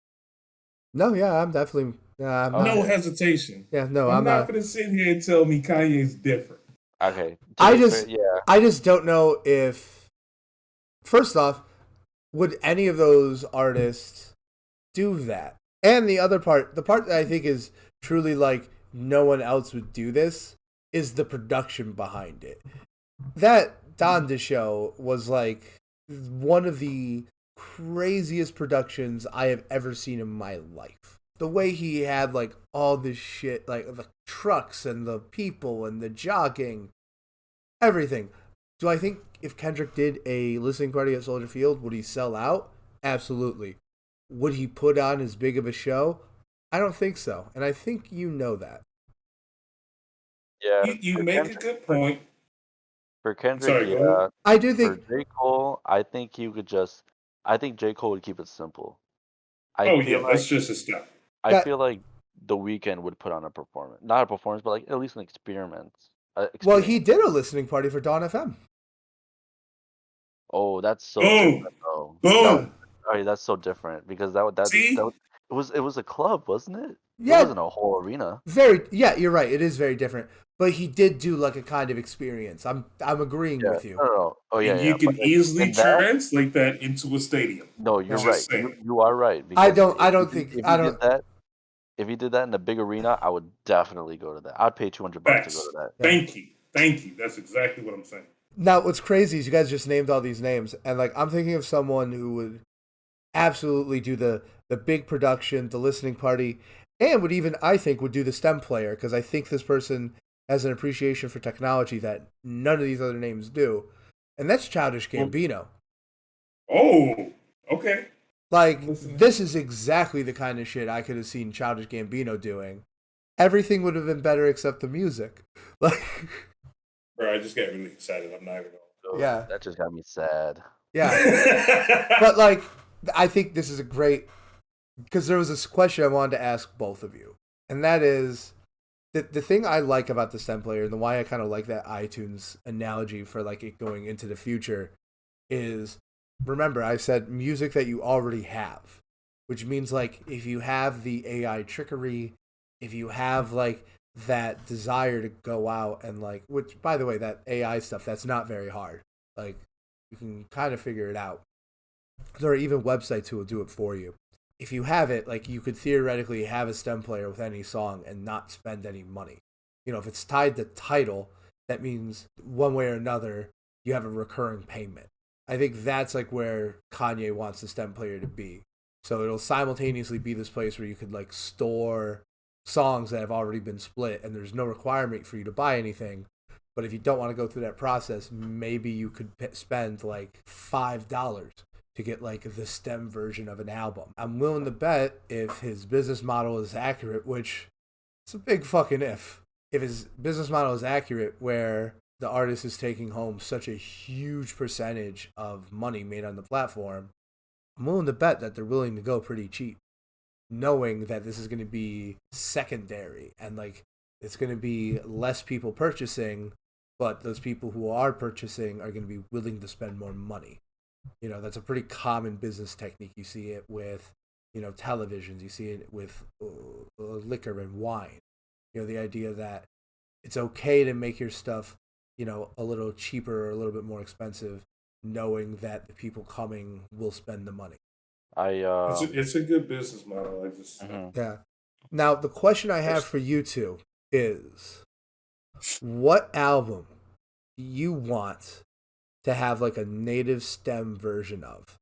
No, yeah, I'm definitely I'm Okay. No not, hesitation. yeah, no, I'm I'm not not. going to sit here and tell me Kanye's different. Okay. I just yeah. I just don't know if first off, would any of those artists do that? And the other part, the part that I think is truly like no one else would do this is the production behind it. That Donda show was like one of the craziest productions I have ever seen in my life. The way he had like all this shit, like the trucks and the people and the jogging, everything. Do I think if Kendrick did a listening party at Soldier Field, would he sell out? Absolutely. Would he put on as big of a show? I don't think so. And I think you know that. Yeah. You For make Kendrick, a good point. for Kendrick, Sorry, go yeah. ahead. I do For think J. Cole, I think J. Cole would keep it simple. I Oh, feel yeah, like that's just a step. I that feel like The Weeknd would put on a performance, not a performance, but like at least an experiment. well, he Experience. did a listening party for Dawn FM. Oh, that's so Boom. different, though. Boom. Sorry, that's so different because that See? it was a club, wasn't it? It Yeah, wasn't a whole arena. yeah, you're right. It is very different. But he did do like a kind of experience. I'm agreeing Yeah. with you. No. Oh yeah, And yeah. you can But like, easily in that, translate that into a stadium. no, you're Just right. saying. You are right. I Because don't think if I he don't did that, if he did that in a big arena, I would definitely go to that. I'd pay $200 to go Facts. to that. Thank you. That's exactly what I'm saying. Now, what's crazy is you guys just named all these names, and like I'm thinking of someone who would absolutely do the big production, the listening party, and would even I think would do the STEM player because I think this person has an appreciation for technology that none of these other names do, and that's Childish Gambino. Oh, okay. Like this is exactly the kind of shit I could have seen Childish Gambino doing. Everything would have been better except the music. Like, Bro, I just got really excited. I'm not even So Yeah. that just got me sad. yeah. going. But like, I think this is a great because there was this question I wanted to ask both of you, and that is the thing I like about the STEM player and the why I kind of like that iTunes analogy for like it going into the future is remember I said music that you already have, which means like if you have the AI trickery, if you have like that desire to go out and like which by the way that AI stuff that's not very hard, like you can kind of figure it out. There are even websites who will do it for you. If you have it, like you could theoretically have a STEM player with any song and not spend any money. You know, if it's tied to title, that means one way or another you have a recurring payment. I think that's like where Kanye wants the STEM player to be. So it'll simultaneously be this place where you could like store songs that have already been split and there's no requirement for you to buy anything. But if you don't want to go through that process, maybe you could spend like $5 to get like the STEM version of an album. I'm willing to bet if his business model is accurate, which it's a big fucking if his business model is accurate where the artist is taking home such a huge percentage of money made on the platform, I'm willing to bet that they're willing to go pretty cheap, knowing that this is going to be secondary and like it's going to be less people purchasing, but those people who are purchasing are going to be willing to spend more money. That's a pretty common business technique. You see it with, televisions. You see it with liquor and wine. The idea that it's okay to make your stuff, a little cheaper or a little bit more expensive, knowing that the people coming will spend the money. It's a good business model. I just Yeah. Now the question I have for you two is, what album do you want to have like a native STEM version of,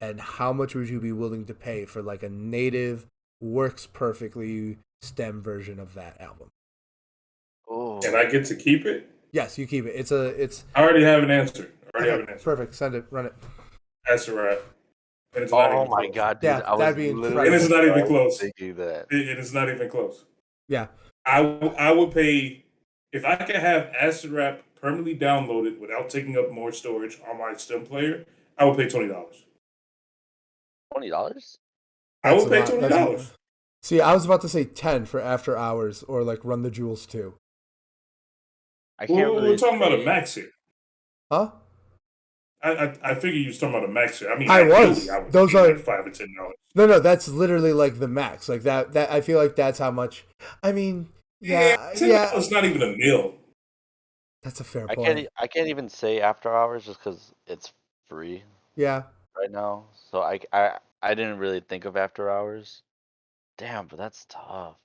and how much would you be willing to pay for like a native, works perfectly STEM version of that album? Oh, and I get to keep it. Yes, you keep it. It's I already have an answer. perfect. Send it. Run it. That's a wrap. And it's not oh even my close. god, dude! Yeah, I was that'd be literally And it's not even close. thinking that. It is not even close. Yeah. I would pay if I could have Acid Rap permanently downloaded without taking up more storage on my STEM player. I would pay $20. $20? I would pay $20. See, I was about to say 10 for After Hours or like Run the Jewels 2. I can't really. We're talking about a max here. Huh? I figure you was talking about a max here. I mean, I was. I would Those pay are like $5 or $10. No, that's literally like the max. Like that I feel like that's how much. I mean, yeah. It's not even a meal. That's a fair I point. can't even say After Hours just because it's free Yeah. right now. So I didn't really think of After Hours. Damn, but that's tough.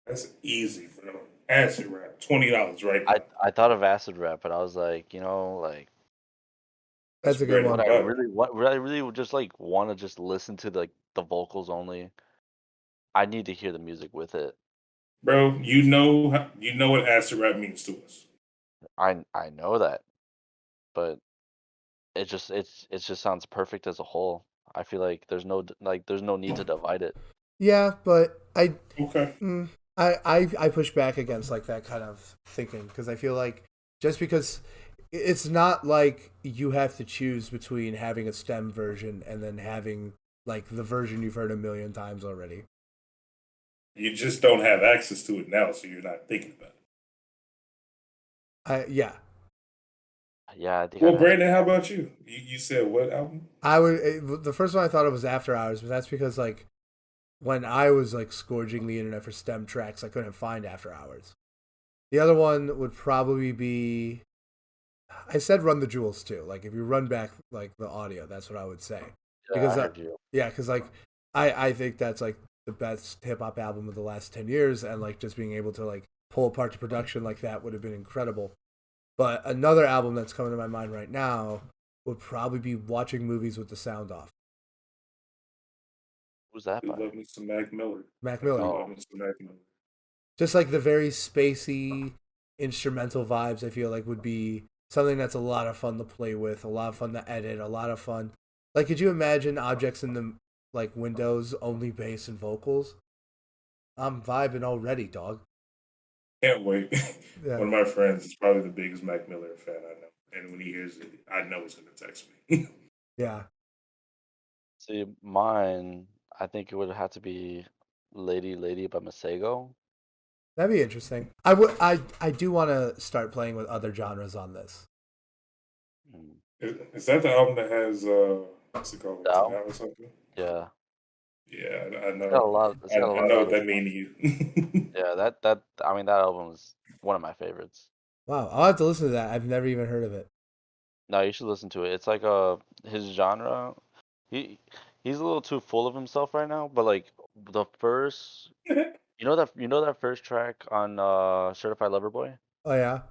That's easy, bro. Acid Rap, $20 right now. I thought of Acid Rap, but I was like, like That's a good one. what I really would just like want to just listen to the vocals only. I need to hear the music with it. Bro, you know what Acid Rap means to us. I know that, but it just sounds perfect as a whole. I feel like there's no need to divide it. Yeah, but Okay. I push back against like that kind of thinking because I feel like just because it's not like you have to choose between having a STEM version and then having like the version you've heard a million times already. You just don't have access to it now, so you're not thinking about it. Yeah. Yeah, I think. Well, Brandon, how about you? You said what album? The first one I thought of was After Hours, but that's because like when I was like scourging the internet for STEM tracks, I couldn't find After Hours. The other one would probably be, I said Run the Jewels too. Like if you run back like the audio, that's what I would say. Because like I think that's like the best hip hop album of the last 10 years, and like just being able to like pull apart the production like that would have been incredible. But another album that's coming to my mind right now would probably be Watching Movies with the Sound Off. Who's that by? Love me some Mac Miller. Mac Miller. Love me some Mac Miller. Just like the very spacey instrumental vibes, I feel like would be something that's a lot of fun to play with, a lot of fun to edit, a lot of fun. Like, could you imagine Objects in the like Windows only bass and vocals? I'm vibing already, dog. Can't wait. Yeah. One of my friends is probably the biggest Mac Miller fan I know, and when he hears it, I know he's gonna text me. Yeah. See, mine, I think it would have to be Lady Lady by Masego. That'd be interesting. I do want to start playing with other genres on this. Is that the album that has what's it called? Dow? Or something? Yeah. Yeah, I know. It's got a lot. I know what that means to you. Yeah, that I mean that album is one of my favorites. Wow, I'll have to listen to that. I've never even heard of it. No, you should listen to it. It's like his genre. He's a little too full of himself right now, but like the first you know that first track on Certified Lover Boy? Oh yeah.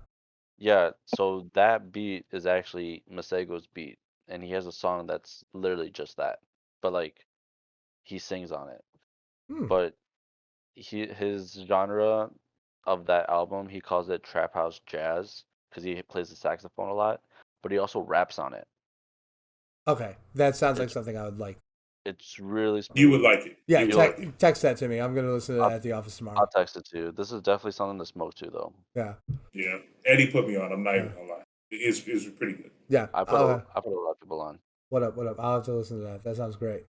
Yeah, so that beat is actually Masego's beat, and he has a song that's literally just that. But like he sings on it. But his genre of that album, he calls it trap house jazz because he plays the saxophone a lot, but he also raps on it. Okay, that sounds like It's something I would like. it's really You would smooth. like it. Yeah, You would like it. text that to me. I'm gonna listen to that I'll, at the office I'll tomorrow. text it to you. This is definitely something to smoke to, though. Yeah, Yeah. Eddie put me on. I'm not yeah, even gonna lie. It's pretty good. yeah. I put a lot of people on. What up? What up? I'll have to listen to that. That sounds great.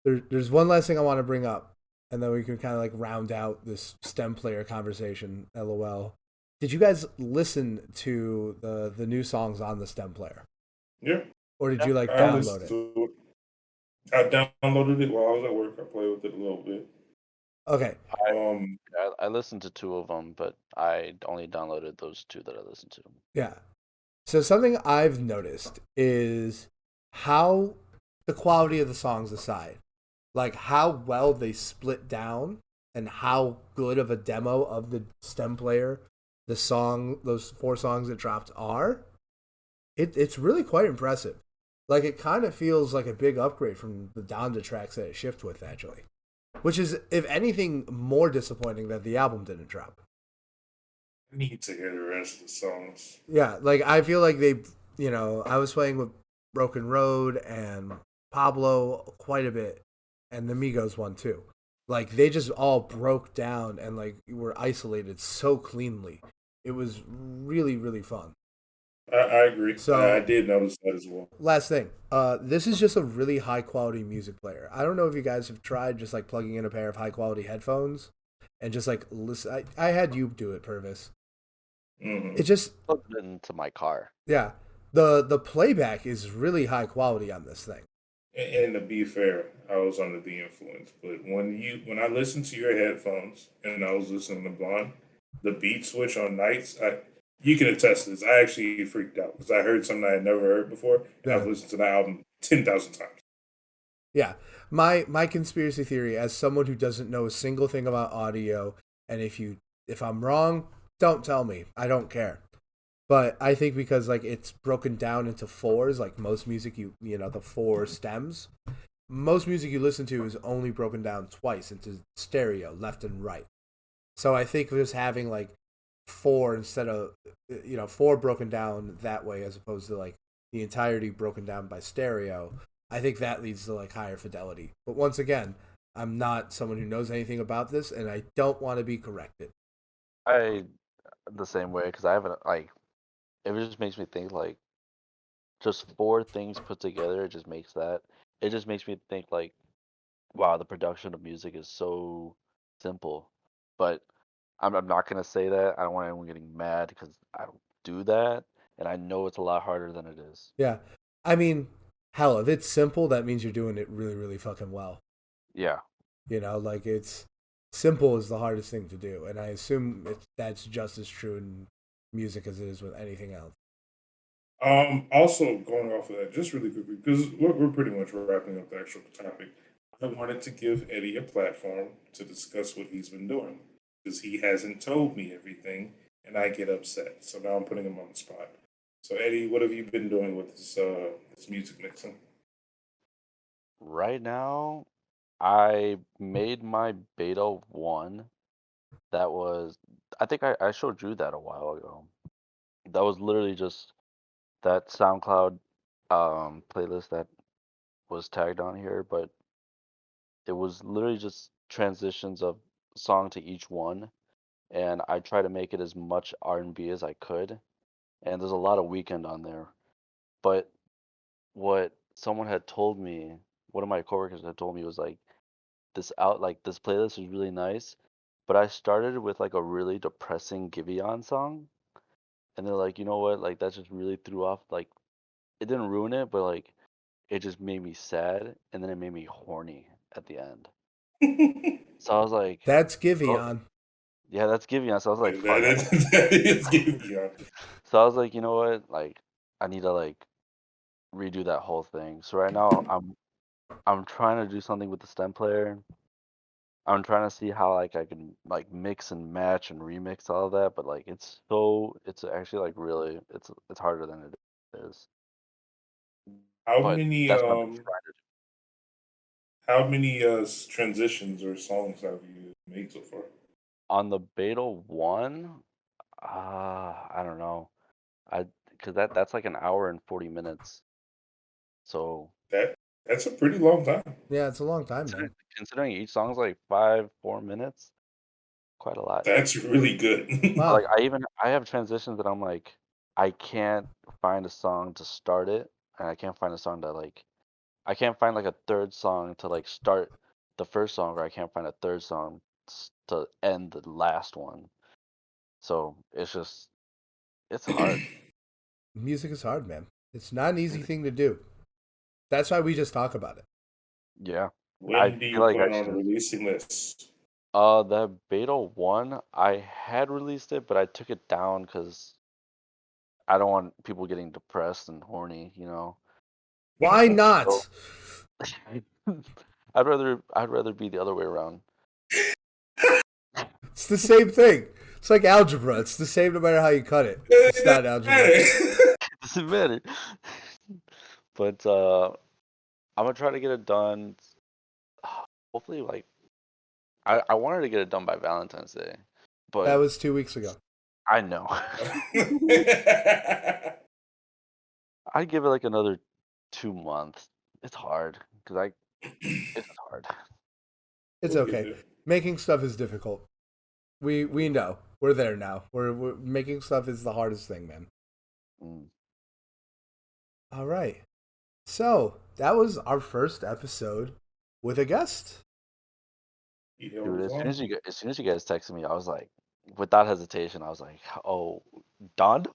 There's one last thing I want to bring up, and then we can kind of like round out this stem player conversation. LOL. Did you guys listen to the new songs on the stem player, Yeah. or did Yeah. you like I download listened it? to it. I downloaded it while I was at work. I played with it a little bit. Okay, Um, I listened to 2 of them, but I only downloaded those 2 that I listened to. yeah. So something I've noticed is how the quality of the songs aside, like how well they split down and how good of a demo of the stem player the song those 4 songs that dropped are. It's really quite impressive. Like it kind of feels like a big upgrade from the Donda tracks that it shipped with actually, which is if anything more disappointing that the album didn't drop. I need to hear the rest of the songs. Yeah, like I feel like they, I was playing with Broken Road and Pablo quite a bit, and the Migos one too. Like they just all broke down and like were isolated so cleanly. It was really really fun. I agree. I So did notice that as well. last thing, this is just a really high quality music player. I don't know if you guys have tried just like plugging in a pair of high quality headphones and just like listen. I had you do it, Purvis. It Hmm. just Plugged it into my car. Yeah, the playback is really high quality on this thing. And to be fair, I was under the influence. But when I listened to your headphones and I was listening to Blonde, the beat switch on nights, you can attest to this. I actually freaked out because I heard something I had never heard before, and I've Yeah, listened to the album 10,000 times. yeah. My conspiracy theory, as someone who doesn't know a single thing about audio, and if I'm wrong, don't tell me. I don't care. But I think because like it's broken down into fours, like most music the 4 stems. Most music you listen to is only broken down twice into stereo, left and right. So I think just having like 4 instead of 4 broken down that way as opposed to like the entirety broken down by stereo, I think that leads to like higher fidelity. But once again, I'm not someone who knows anything about this, and I don't want to be corrected. I the same way because I haven't like it just makes me think like just 4 things put together. It just makes me think like wow, the production of music is so simple. But I'm not gonna say that. I don't want anyone getting mad because I don't do that, and I know it's a lot harder than it is. Yeah, I mean, hell, if it's simple, that means you're doing it really, really fucking well. Yeah, Like it's simple is the hardest thing to do, and I assume that's just as true in music as it is with anything else. Also, going off of that, just really quickly, because we're pretty much wrapping up the actual topic. I wanted to give Eddie a platform to discuss what he's been doing because he hasn't told me everything, and I get upset. So now I'm putting him on the spot. So Eddie, what have you been doing with this music mixing? right now I made my beta 1. That was I think I showed Drew that a while ago. That was literally just that SoundCloud playlist that was tagged on here, but it was literally just transitions of song to each one, and I try to make it as much R&B as I could. And there's a lot of Weekend on there. But what someone had told me, one of my coworkers had told me was like this playlist is really nice, but I started with like a really depressing Giveon song, and they're like, you know what, like that just really threw off like it didn't ruin it, but like it just made me sad, and then it made me horny at the end. So I was like, That's oh Giveon. yeah, that's Giveon. So I was like, fuck. That is giving you. So I was like, you know what, like I need to like redo that whole thing. So right now I'm trying to do something with the stem player. I'm trying to see how like I can like mix and match and remix all of that, but like it's actually like really it's harder than it is. How But many that's what I've been um trying to do. how many transitions or songs have you made so far? On the beta 1, I don't know. I because that's like an hour and 40 minutes. So That's a pretty long time. Yeah, it's a long time, man. considering each song's like 4 minutes, quite a lot. That's really good. Wow. Like I have transitions that I'm like, I can't find a song to start it, and I can't find a song to like, I can't find like a third song to like start the first song, or I can't find a third song to end the last one. So it's hard. Music is hard, man. It's not an easy thing to do. That's why we just talk about it. Yeah. I When do feel you like I plan on should. releasing this? The beta one, I had released it, but I took it down because I don't want people getting depressed and horny, you know. Why So not? I'd rather be the other way around. It's the same thing. It's like algebra. It's the same no matter how you cut it. It's not algebra. It doesn't matter. But I'm gonna try to get it done. Hopefully, like I wanted to get it done by Valentine's Day, That but was 2 weeks ago. I know. I'd give it like another 2 months. It's hard because it's hard. It's We'll get okay. there. Making stuff is difficult. We know. We're there now. We're making stuff is the hardest thing, man. Mm. All right. So that was our first episode with a guest. Yeah, Dude, it was as soon as you guys texted me, I was like, without hesitation, I was like, oh, done?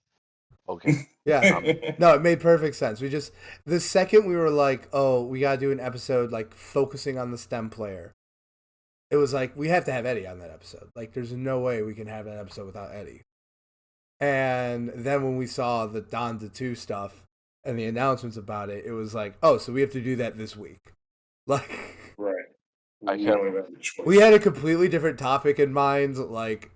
Okay. Yeah. on. No, it made perfect sense. The second we were like, oh, we gotta do an episode like focusing on the STEM player. It was like we have to have Eddie on that episode. Like, there's no way we can have that episode without Eddie. And then when we saw the Don to 2 stuff and the announcements about it, it was like, oh, so we have to do that this week. Like, Right. I We kept don't have a choice. we had a completely different topic in mind, like,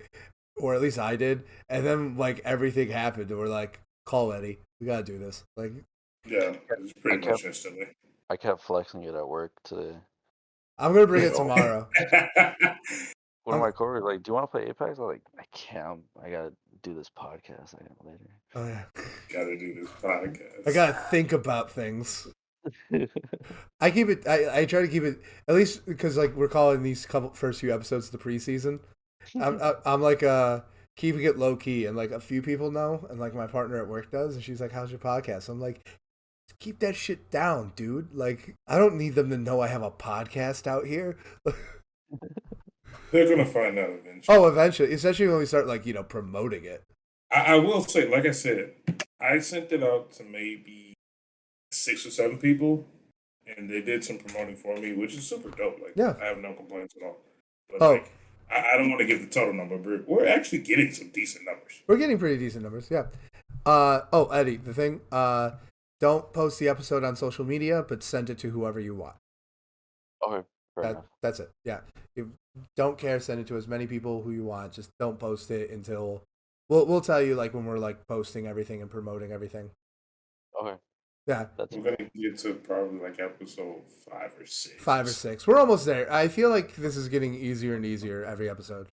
or at least I did. And then like everything happened, and we're like, call Eddie. We gotta do this. Like, Yeah, it's I pretty much kept instantly. I kept flexing it at work today. I'm gonna bring it tomorrow. One of my coworkers like, "Do you want to play Apex?" I'm like, "I can't. I gotta do this podcast later." Oh yeah, Gotta do this podcast. I gotta think about things. I keep it. I try to keep it at least because like we're calling these first few episodes the preseason. I'm like keeping it low key, and like a few people know, and like my partner at work does, and she's like, "How's your podcast?" I'm like, "Keep that shit down, dude. Like, I don't need them to know I have a podcast out here." They're gonna find out eventually. Oh, eventually, especially when we start like promoting it. I will say, like I said, I sent it out to maybe 6 or 7 people, and they did some promoting for me, which is super dope. Like, Yeah. I have no complaints at all. But Oh. like, I don't want to give the total number, but we're actually getting some decent numbers. We're getting pretty decent numbers, yeah. Oh, Eddie, the thing, don't post the episode on social media, but send it to whoever you want. Okay, fair enough. That's it. Yeah. You don't care, send it to as many people who you want. Just don't post it until we'll tell you like when we're like posting everything and promoting everything. Okay, Yeah. that's We're gonna get to probably like episode 5 or 6. 5 or 6. We're almost there. I feel like this is getting easier and easier every episode.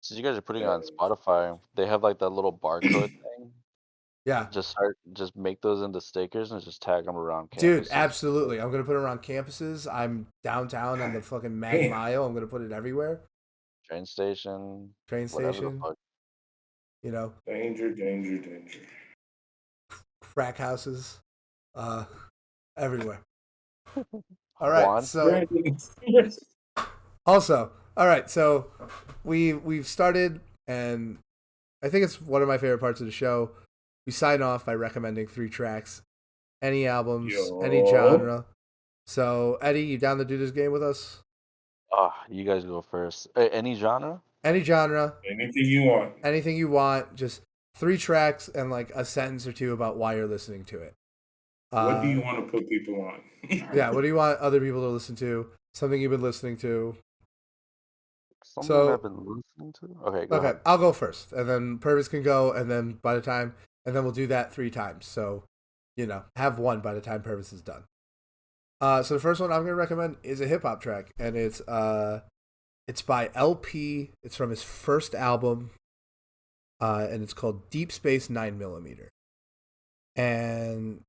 since you guys are putting it on Spotify, they have like that little barcode thing. Yeah. Just make those into stickers and just tag them around campuses. Dude, absolutely. I'm going to put it around campuses. I'm downtown on the fucking Mag Damn. Mile. I'm going to put it everywhere. Train station, Train whatever the station. fuck. You know, Danger, danger, danger. crack houses. Everywhere. All right. Juan? So also, all right. So we've started, and I think it's one of my favorite parts of the show. We sign off by recommending 3 tracks, any albums, any genre. So Eddie, you down to do this game with us? You guys go first. Any genre? Any genre, Anything you want. anything you want. Just 3 tracks and like a sentence or two about why you're listening to it. What do you want to put people on? Yeah, what do you want other people to listen to? Something you've been listening to. Something So- I've been listening to. Okay, go Okay, ahead. I'll go first, and then Purvis can go, and then we'll do that 3 times. So, have one by the time Purvis is done. So the first one I'm gonna recommend is a hip hop track, and it's by LP. It's from his first album, and it's called Deep Space 9mm. And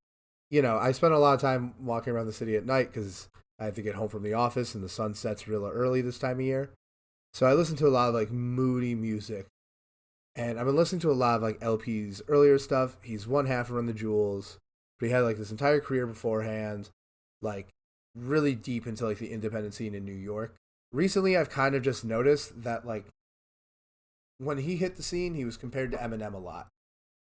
I spend a lot of time walking around the city at night because I have to get home from the office and the sun sets real early this time of year. So I listen to a lot of like moody music. And I've been listening to a lot of like LP's earlier stuff. He's one half of Run the Jewels, but he had like this entire career beforehand, like really deep into like the independent scene in New York. Recently, I've kind of just noticed that like when he hit the scene, he was compared to Eminem a lot.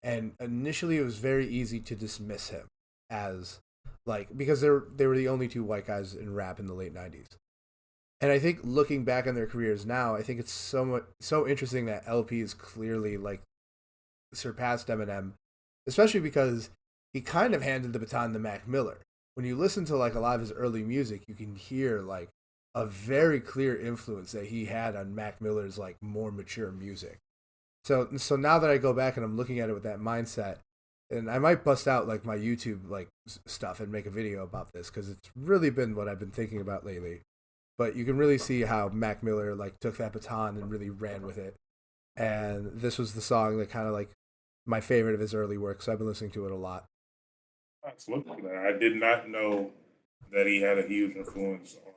And initially, it was very easy to dismiss him as like because they were the only two white guys in rap in the late '90s. And I think looking back on their careers now, I think it's so interesting that LP is clearly like surpassed Eminem, especially because he kind of handed the baton to Mac Miller. When you listen to like a lot of his early music, you can hear like a very clear influence that he had on Mac Miller's like more mature music. So now that I go back and I'm looking at it with that mindset, and I might bust out like my YouTube like stuff and make a video about this because it's really been what I've been thinking about lately. But you can really see how Mac Miller like took that baton and really ran with it. And this was the song that kind of like my favorite of his early work, so I've been listening to it a lot. Absolutely. I did not know that he had a huge influence on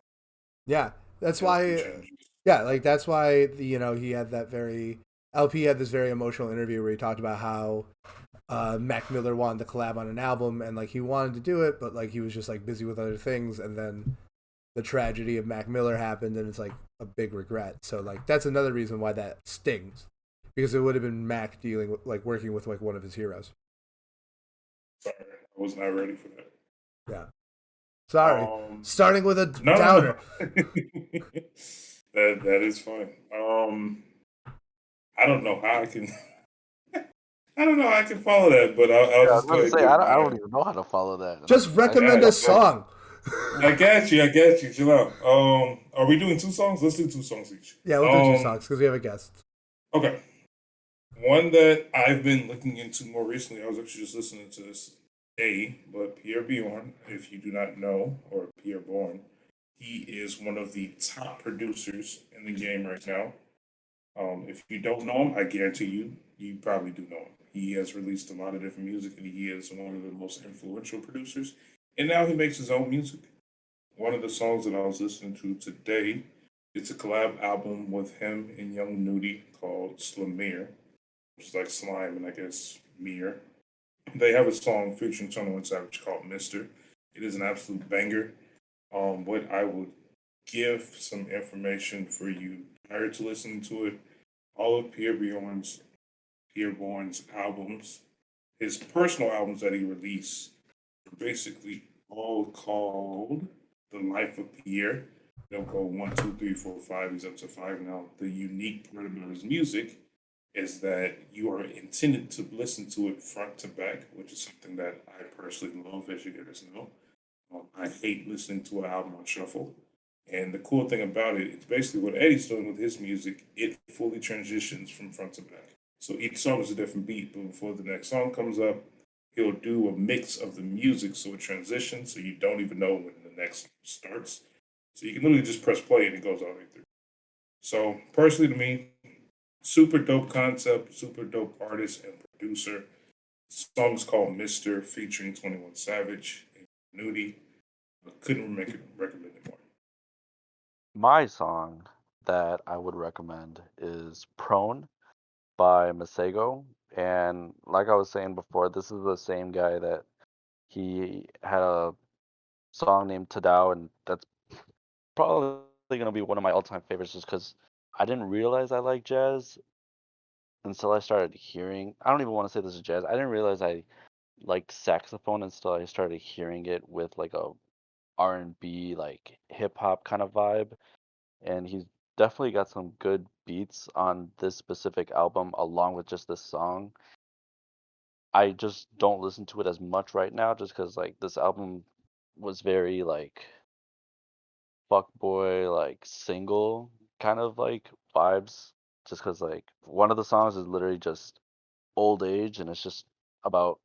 Yeah, that's LP why. changes. Yeah, like that's why he had that very LP had this very emotional interview where he talked about how Mac Miller wanted to collab on an album and like he wanted to do it, but like he was just like busy with other things, and then the tragedy of Mac Miller happened, and it's like a big regret. So like that's another reason why that stings, because it would have been Mac dealing with like working with like one of his heroes. Sorry, I was not ready for that. Yeah, sorry, Um, starting with a no, no, downer. no. That is fine. I don't know how I can. I don't know how I can follow that, but I'll Yeah, I was just go about to ahead and say give I my. don't even know how to follow that. Just I Yeah, recommend feel a like yeah. song. I got you. I got you. Chill out. Are we doing two songs? Let's do two songs each. Yeah, we'll do two songs because we have a guest. Okay. One that I've been looking into more recently, I was actually just listening to this today, but Pierre Bjorn, if you do not know, or Pierre Bourne, he is one of the top producers in the game right now. If you don't know him, I guarantee you probably do know him. He has released a lot of different music, and he is one of the most influential producers. And now he makes his own music. One of the songs that I was listening to today, it's a collab album with him and Young Nudie called Slamir, which is like slime and I guess mirror. They have a song featuring 21 Savage called Mister. It is an absolute banger. What I would give some information for you prior to listening to it, all of Pierre Bourne's albums, his personal albums that he released, are basically all called The Life of Pierre. They'll go one, two, three, four, five. He's up to five now. The unique part about his music is that you are intended to listen to it front to back, which is something that I personally love, as you guys know. I hate listening to an album on shuffle. And the cool thing about it, it's basically what Eddie's doing with his music. It fully transitions from front to back. So each song is a different beat, but before the next song comes up, he'll do a mix of the music so it transitions so you don't even know when the next song starts. So you can literally just press play and it goes all the way through. So personally to me, super dope concept, super dope artist and producer. The song is called Mister featuring 21 Savage and Nudie. I couldn't recommend it more. My song that I would recommend is Prone by Masego. And like I was saying before, this is the same guy that he had a song named Tadao, and that's probably going to be one of my all-time favorites just because I didn't realize I like jazz until I started hearing. I don't even want to say this is jazz. I didn't realize I liked saxophone until I started hearing it with like a R&B, like hip hop kind of vibe. And he's definitely got some good beats on this specific album along with just this song. I just don't listen to it as much right now just because like this album was very like fuckboy, like single kind of like vibes. Just because like one of the songs is literally just old age and it's just about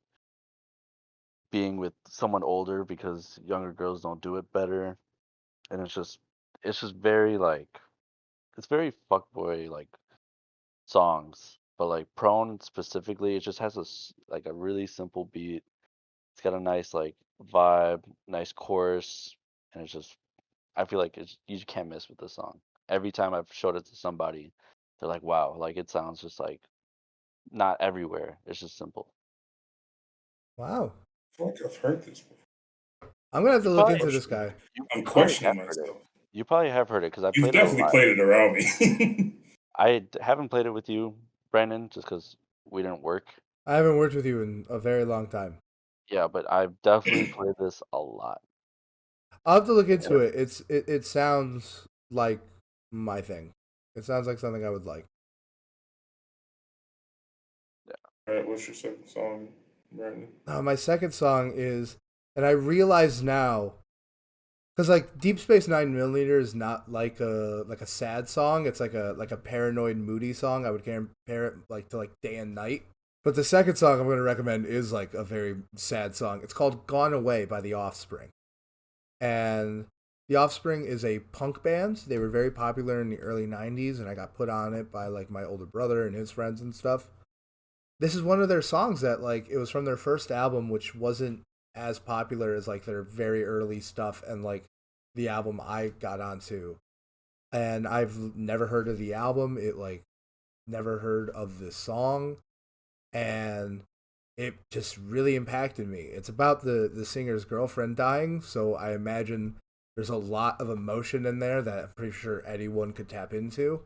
being with someone older because younger girls don't do it better. And it's just very like it's very fuckboy like songs. But like Prone specifically, it just has like a really simple beat. It's got a nice like vibe, nice chorus, and it's just I feel like you just can't miss with this song. Every time I've showed it to somebody, they're like, "Wow, like it sounds just like not everywhere. It's just simple." Wow. I feel like I've heard this before. I'm gonna have to You look probably into this guy. I'm you probably have questioning heard it. myself. You probably have heard it because I You've played it a definitely lot. played it around me. Haven't played it with you, Brandon, just because we didn't work. I haven't worked with you in a very long time. Yeah, but I've definitely played this a lot. I'll have to look into it. It sounds like my thing. It sounds like something I would like. All right, what's your second song, Brandon? My second song is, and I realize now, because like Deep Space 9mm is not like a sad song. It's like a paranoid, moody song. I would compare it like to like Day and Night. But the second song I'm going to recommend is like a very sad song. It's called "Gone Away" by The Offspring, and The Offspring is a punk band. They were very popular in the early '90s, and I got put on it by like my older brother and his friends and stuff. This is one of their songs that like it was from their first album, which wasn't as popular as like their very early stuff and like the album I got onto. And I've never heard of the album. It like never heard of this song, and it just really impacted me. It's about the singer's girlfriend dying, so I imagine there's a lot of emotion in there that I'm pretty sure anyone could tap into.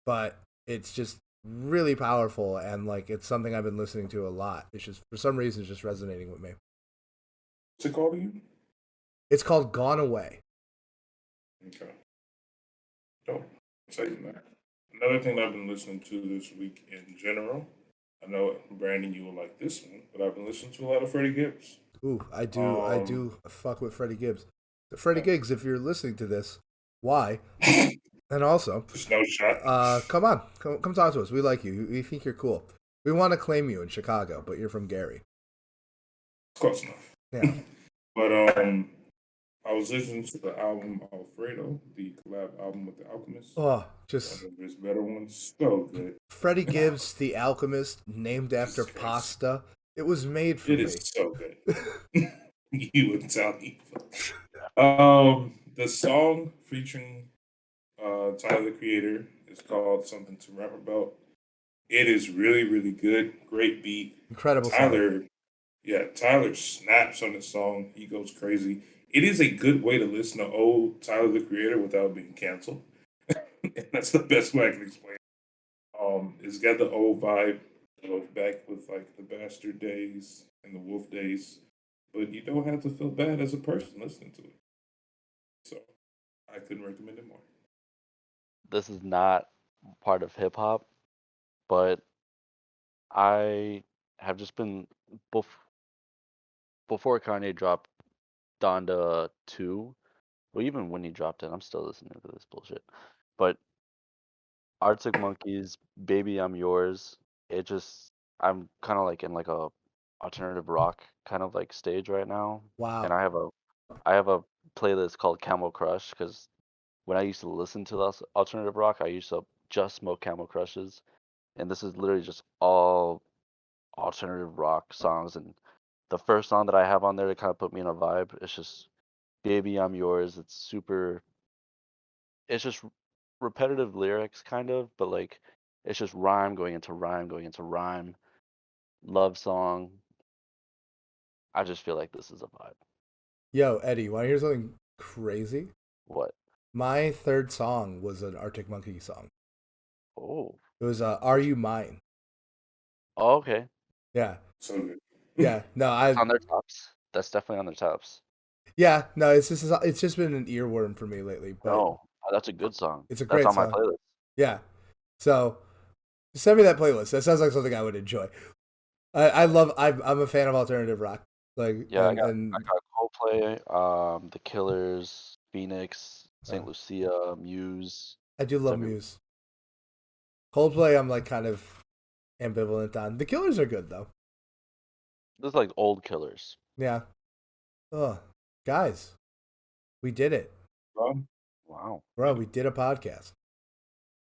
But it's just really powerful, and like it's something I've been listening to a lot. It's just for some reason it's just resonating with me. What's it called again? It's called "Gone Away." Okay. Dope. Exciting that. Another thing I've been listening to this week in general, I know Brandon, you will like this one, but I've been listening to a lot of Freddie Gibbs. Ooh, I do fuck with Freddie Gibbs. Freddie Gibbs, if you're listening to this, why? And also, There's no shot. come on, come talk to us. We like you. We think you're cool. We want to claim you in Chicago, but you're from Gary. Close enough. Yeah. But I was listening to the album Alfredo, the collab album with the Alchemist. Oh, just one of his better ones. So good. Freddie Gibbs, the Alchemist, named after pasta. It was made for It me. is so good. You would tell me. The song featuring Tyler the Creator is called Something to Rap About. It is really, really good. Great beat. Incredible Tyler, song. yeah, Tyler snaps on the song. He goes crazy. It is a good way to listen to old Tyler the Creator without being canceled. And that's the best way I can explain it. It's got the old vibe of back with like the Bastard days and the Wolf days, but you don't have to feel bad as a person listening to it. So I couldn't recommend it more. This is not part of hip hop, but I have just been bef- before Kanye dropped Donda 2. Well, even when he dropped it, I'm still listening to this bullshit. But Arctic Monkeys, Baby I'm Yours, it just I'm kind of like in like a alternative rock kind of like stage right now. And Wow. I have a playlist called Camel Crush because when I used to listen to this alternative rock, I used to just smoke Camel Crushes, and this is literally just all alternative rock songs. And the first song that I have on there to kind of put me in a vibe, it's just Baby I'm Yours. It's just repetitive lyrics kind of, but like it's just rhyme going into rhyme going into rhyme. Love song. I just feel like this is a vibe. Yo, Eddie, want to hear something crazy? What? My third song was an Arctic Monkey song. Oh. It was "Are You Mine?" Oh, okay. Yeah. So good. Yeah. No, It's on their tops. That's definitely on their tops. Yeah. No, it's just been an earworm for me lately, but Oh, that's a good song. it's a That's great on my song. playlist. Yeah. So send me that playlist. That sounds like something I would enjoy. I love. I'm a fan of alternative rock. Like Yeah, and I got Coldplay, The Killers, Phoenix, Saint uh, Lucia, Muse. I do It's love everywhere. Muse. Coldplay, I'm like kind of ambivalent on. The Killers are good though. This is like old Killers. Yeah. Oh, guys, we did it, Wow. bro. We did a podcast.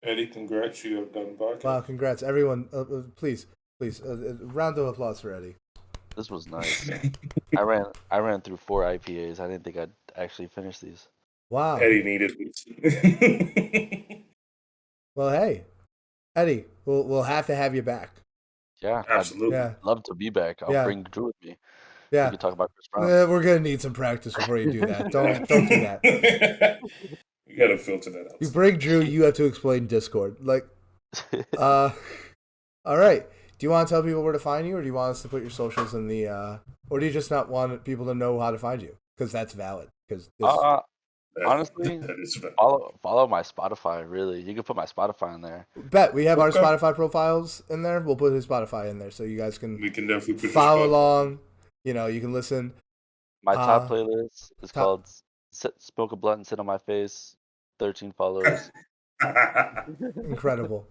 Eddie, congrats, you have done the podcast. Wow, congrats, everyone! Please, round of applause for Eddie. This was nice. I ran through 4 IPAs. I didn't think I'd actually finish these. Wow. Eddie needed it. Well, hey, Eddie, we'll have to have you back. Yeah, Absolutely. Yeah, I'd love to be back. I'll Yeah. bring Drew with me. yeah. We can talk about Chris Brown. We're gonna need some practice before you do that. Don't do that. You gotta filter that out. You bring Drew, you have to explain Discord. Like, all right. Do you want to tell people where to find you, or do you want us to put your socials in the, or do you just not want people to know how to find you? Because that's valid. Because Honestly, that is valid. follow my Spotify. Really, you can put my Spotify in there. Bet we have our Okay. Spotify profiles in there. We'll put his Spotify in there so you guys can We can definitely put follow your stuff. along. You know, you can listen. My top Uh, playlist is top- called "Smoke a Blunt and Sit on My Face." 13 followers. Incredible.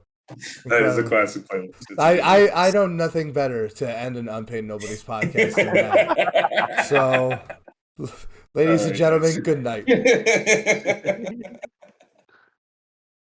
That is a classic playlist. It's I know nothing better to end an Unpaid Nobody's podcast than that. So, ladies and All right. gentlemen, good night.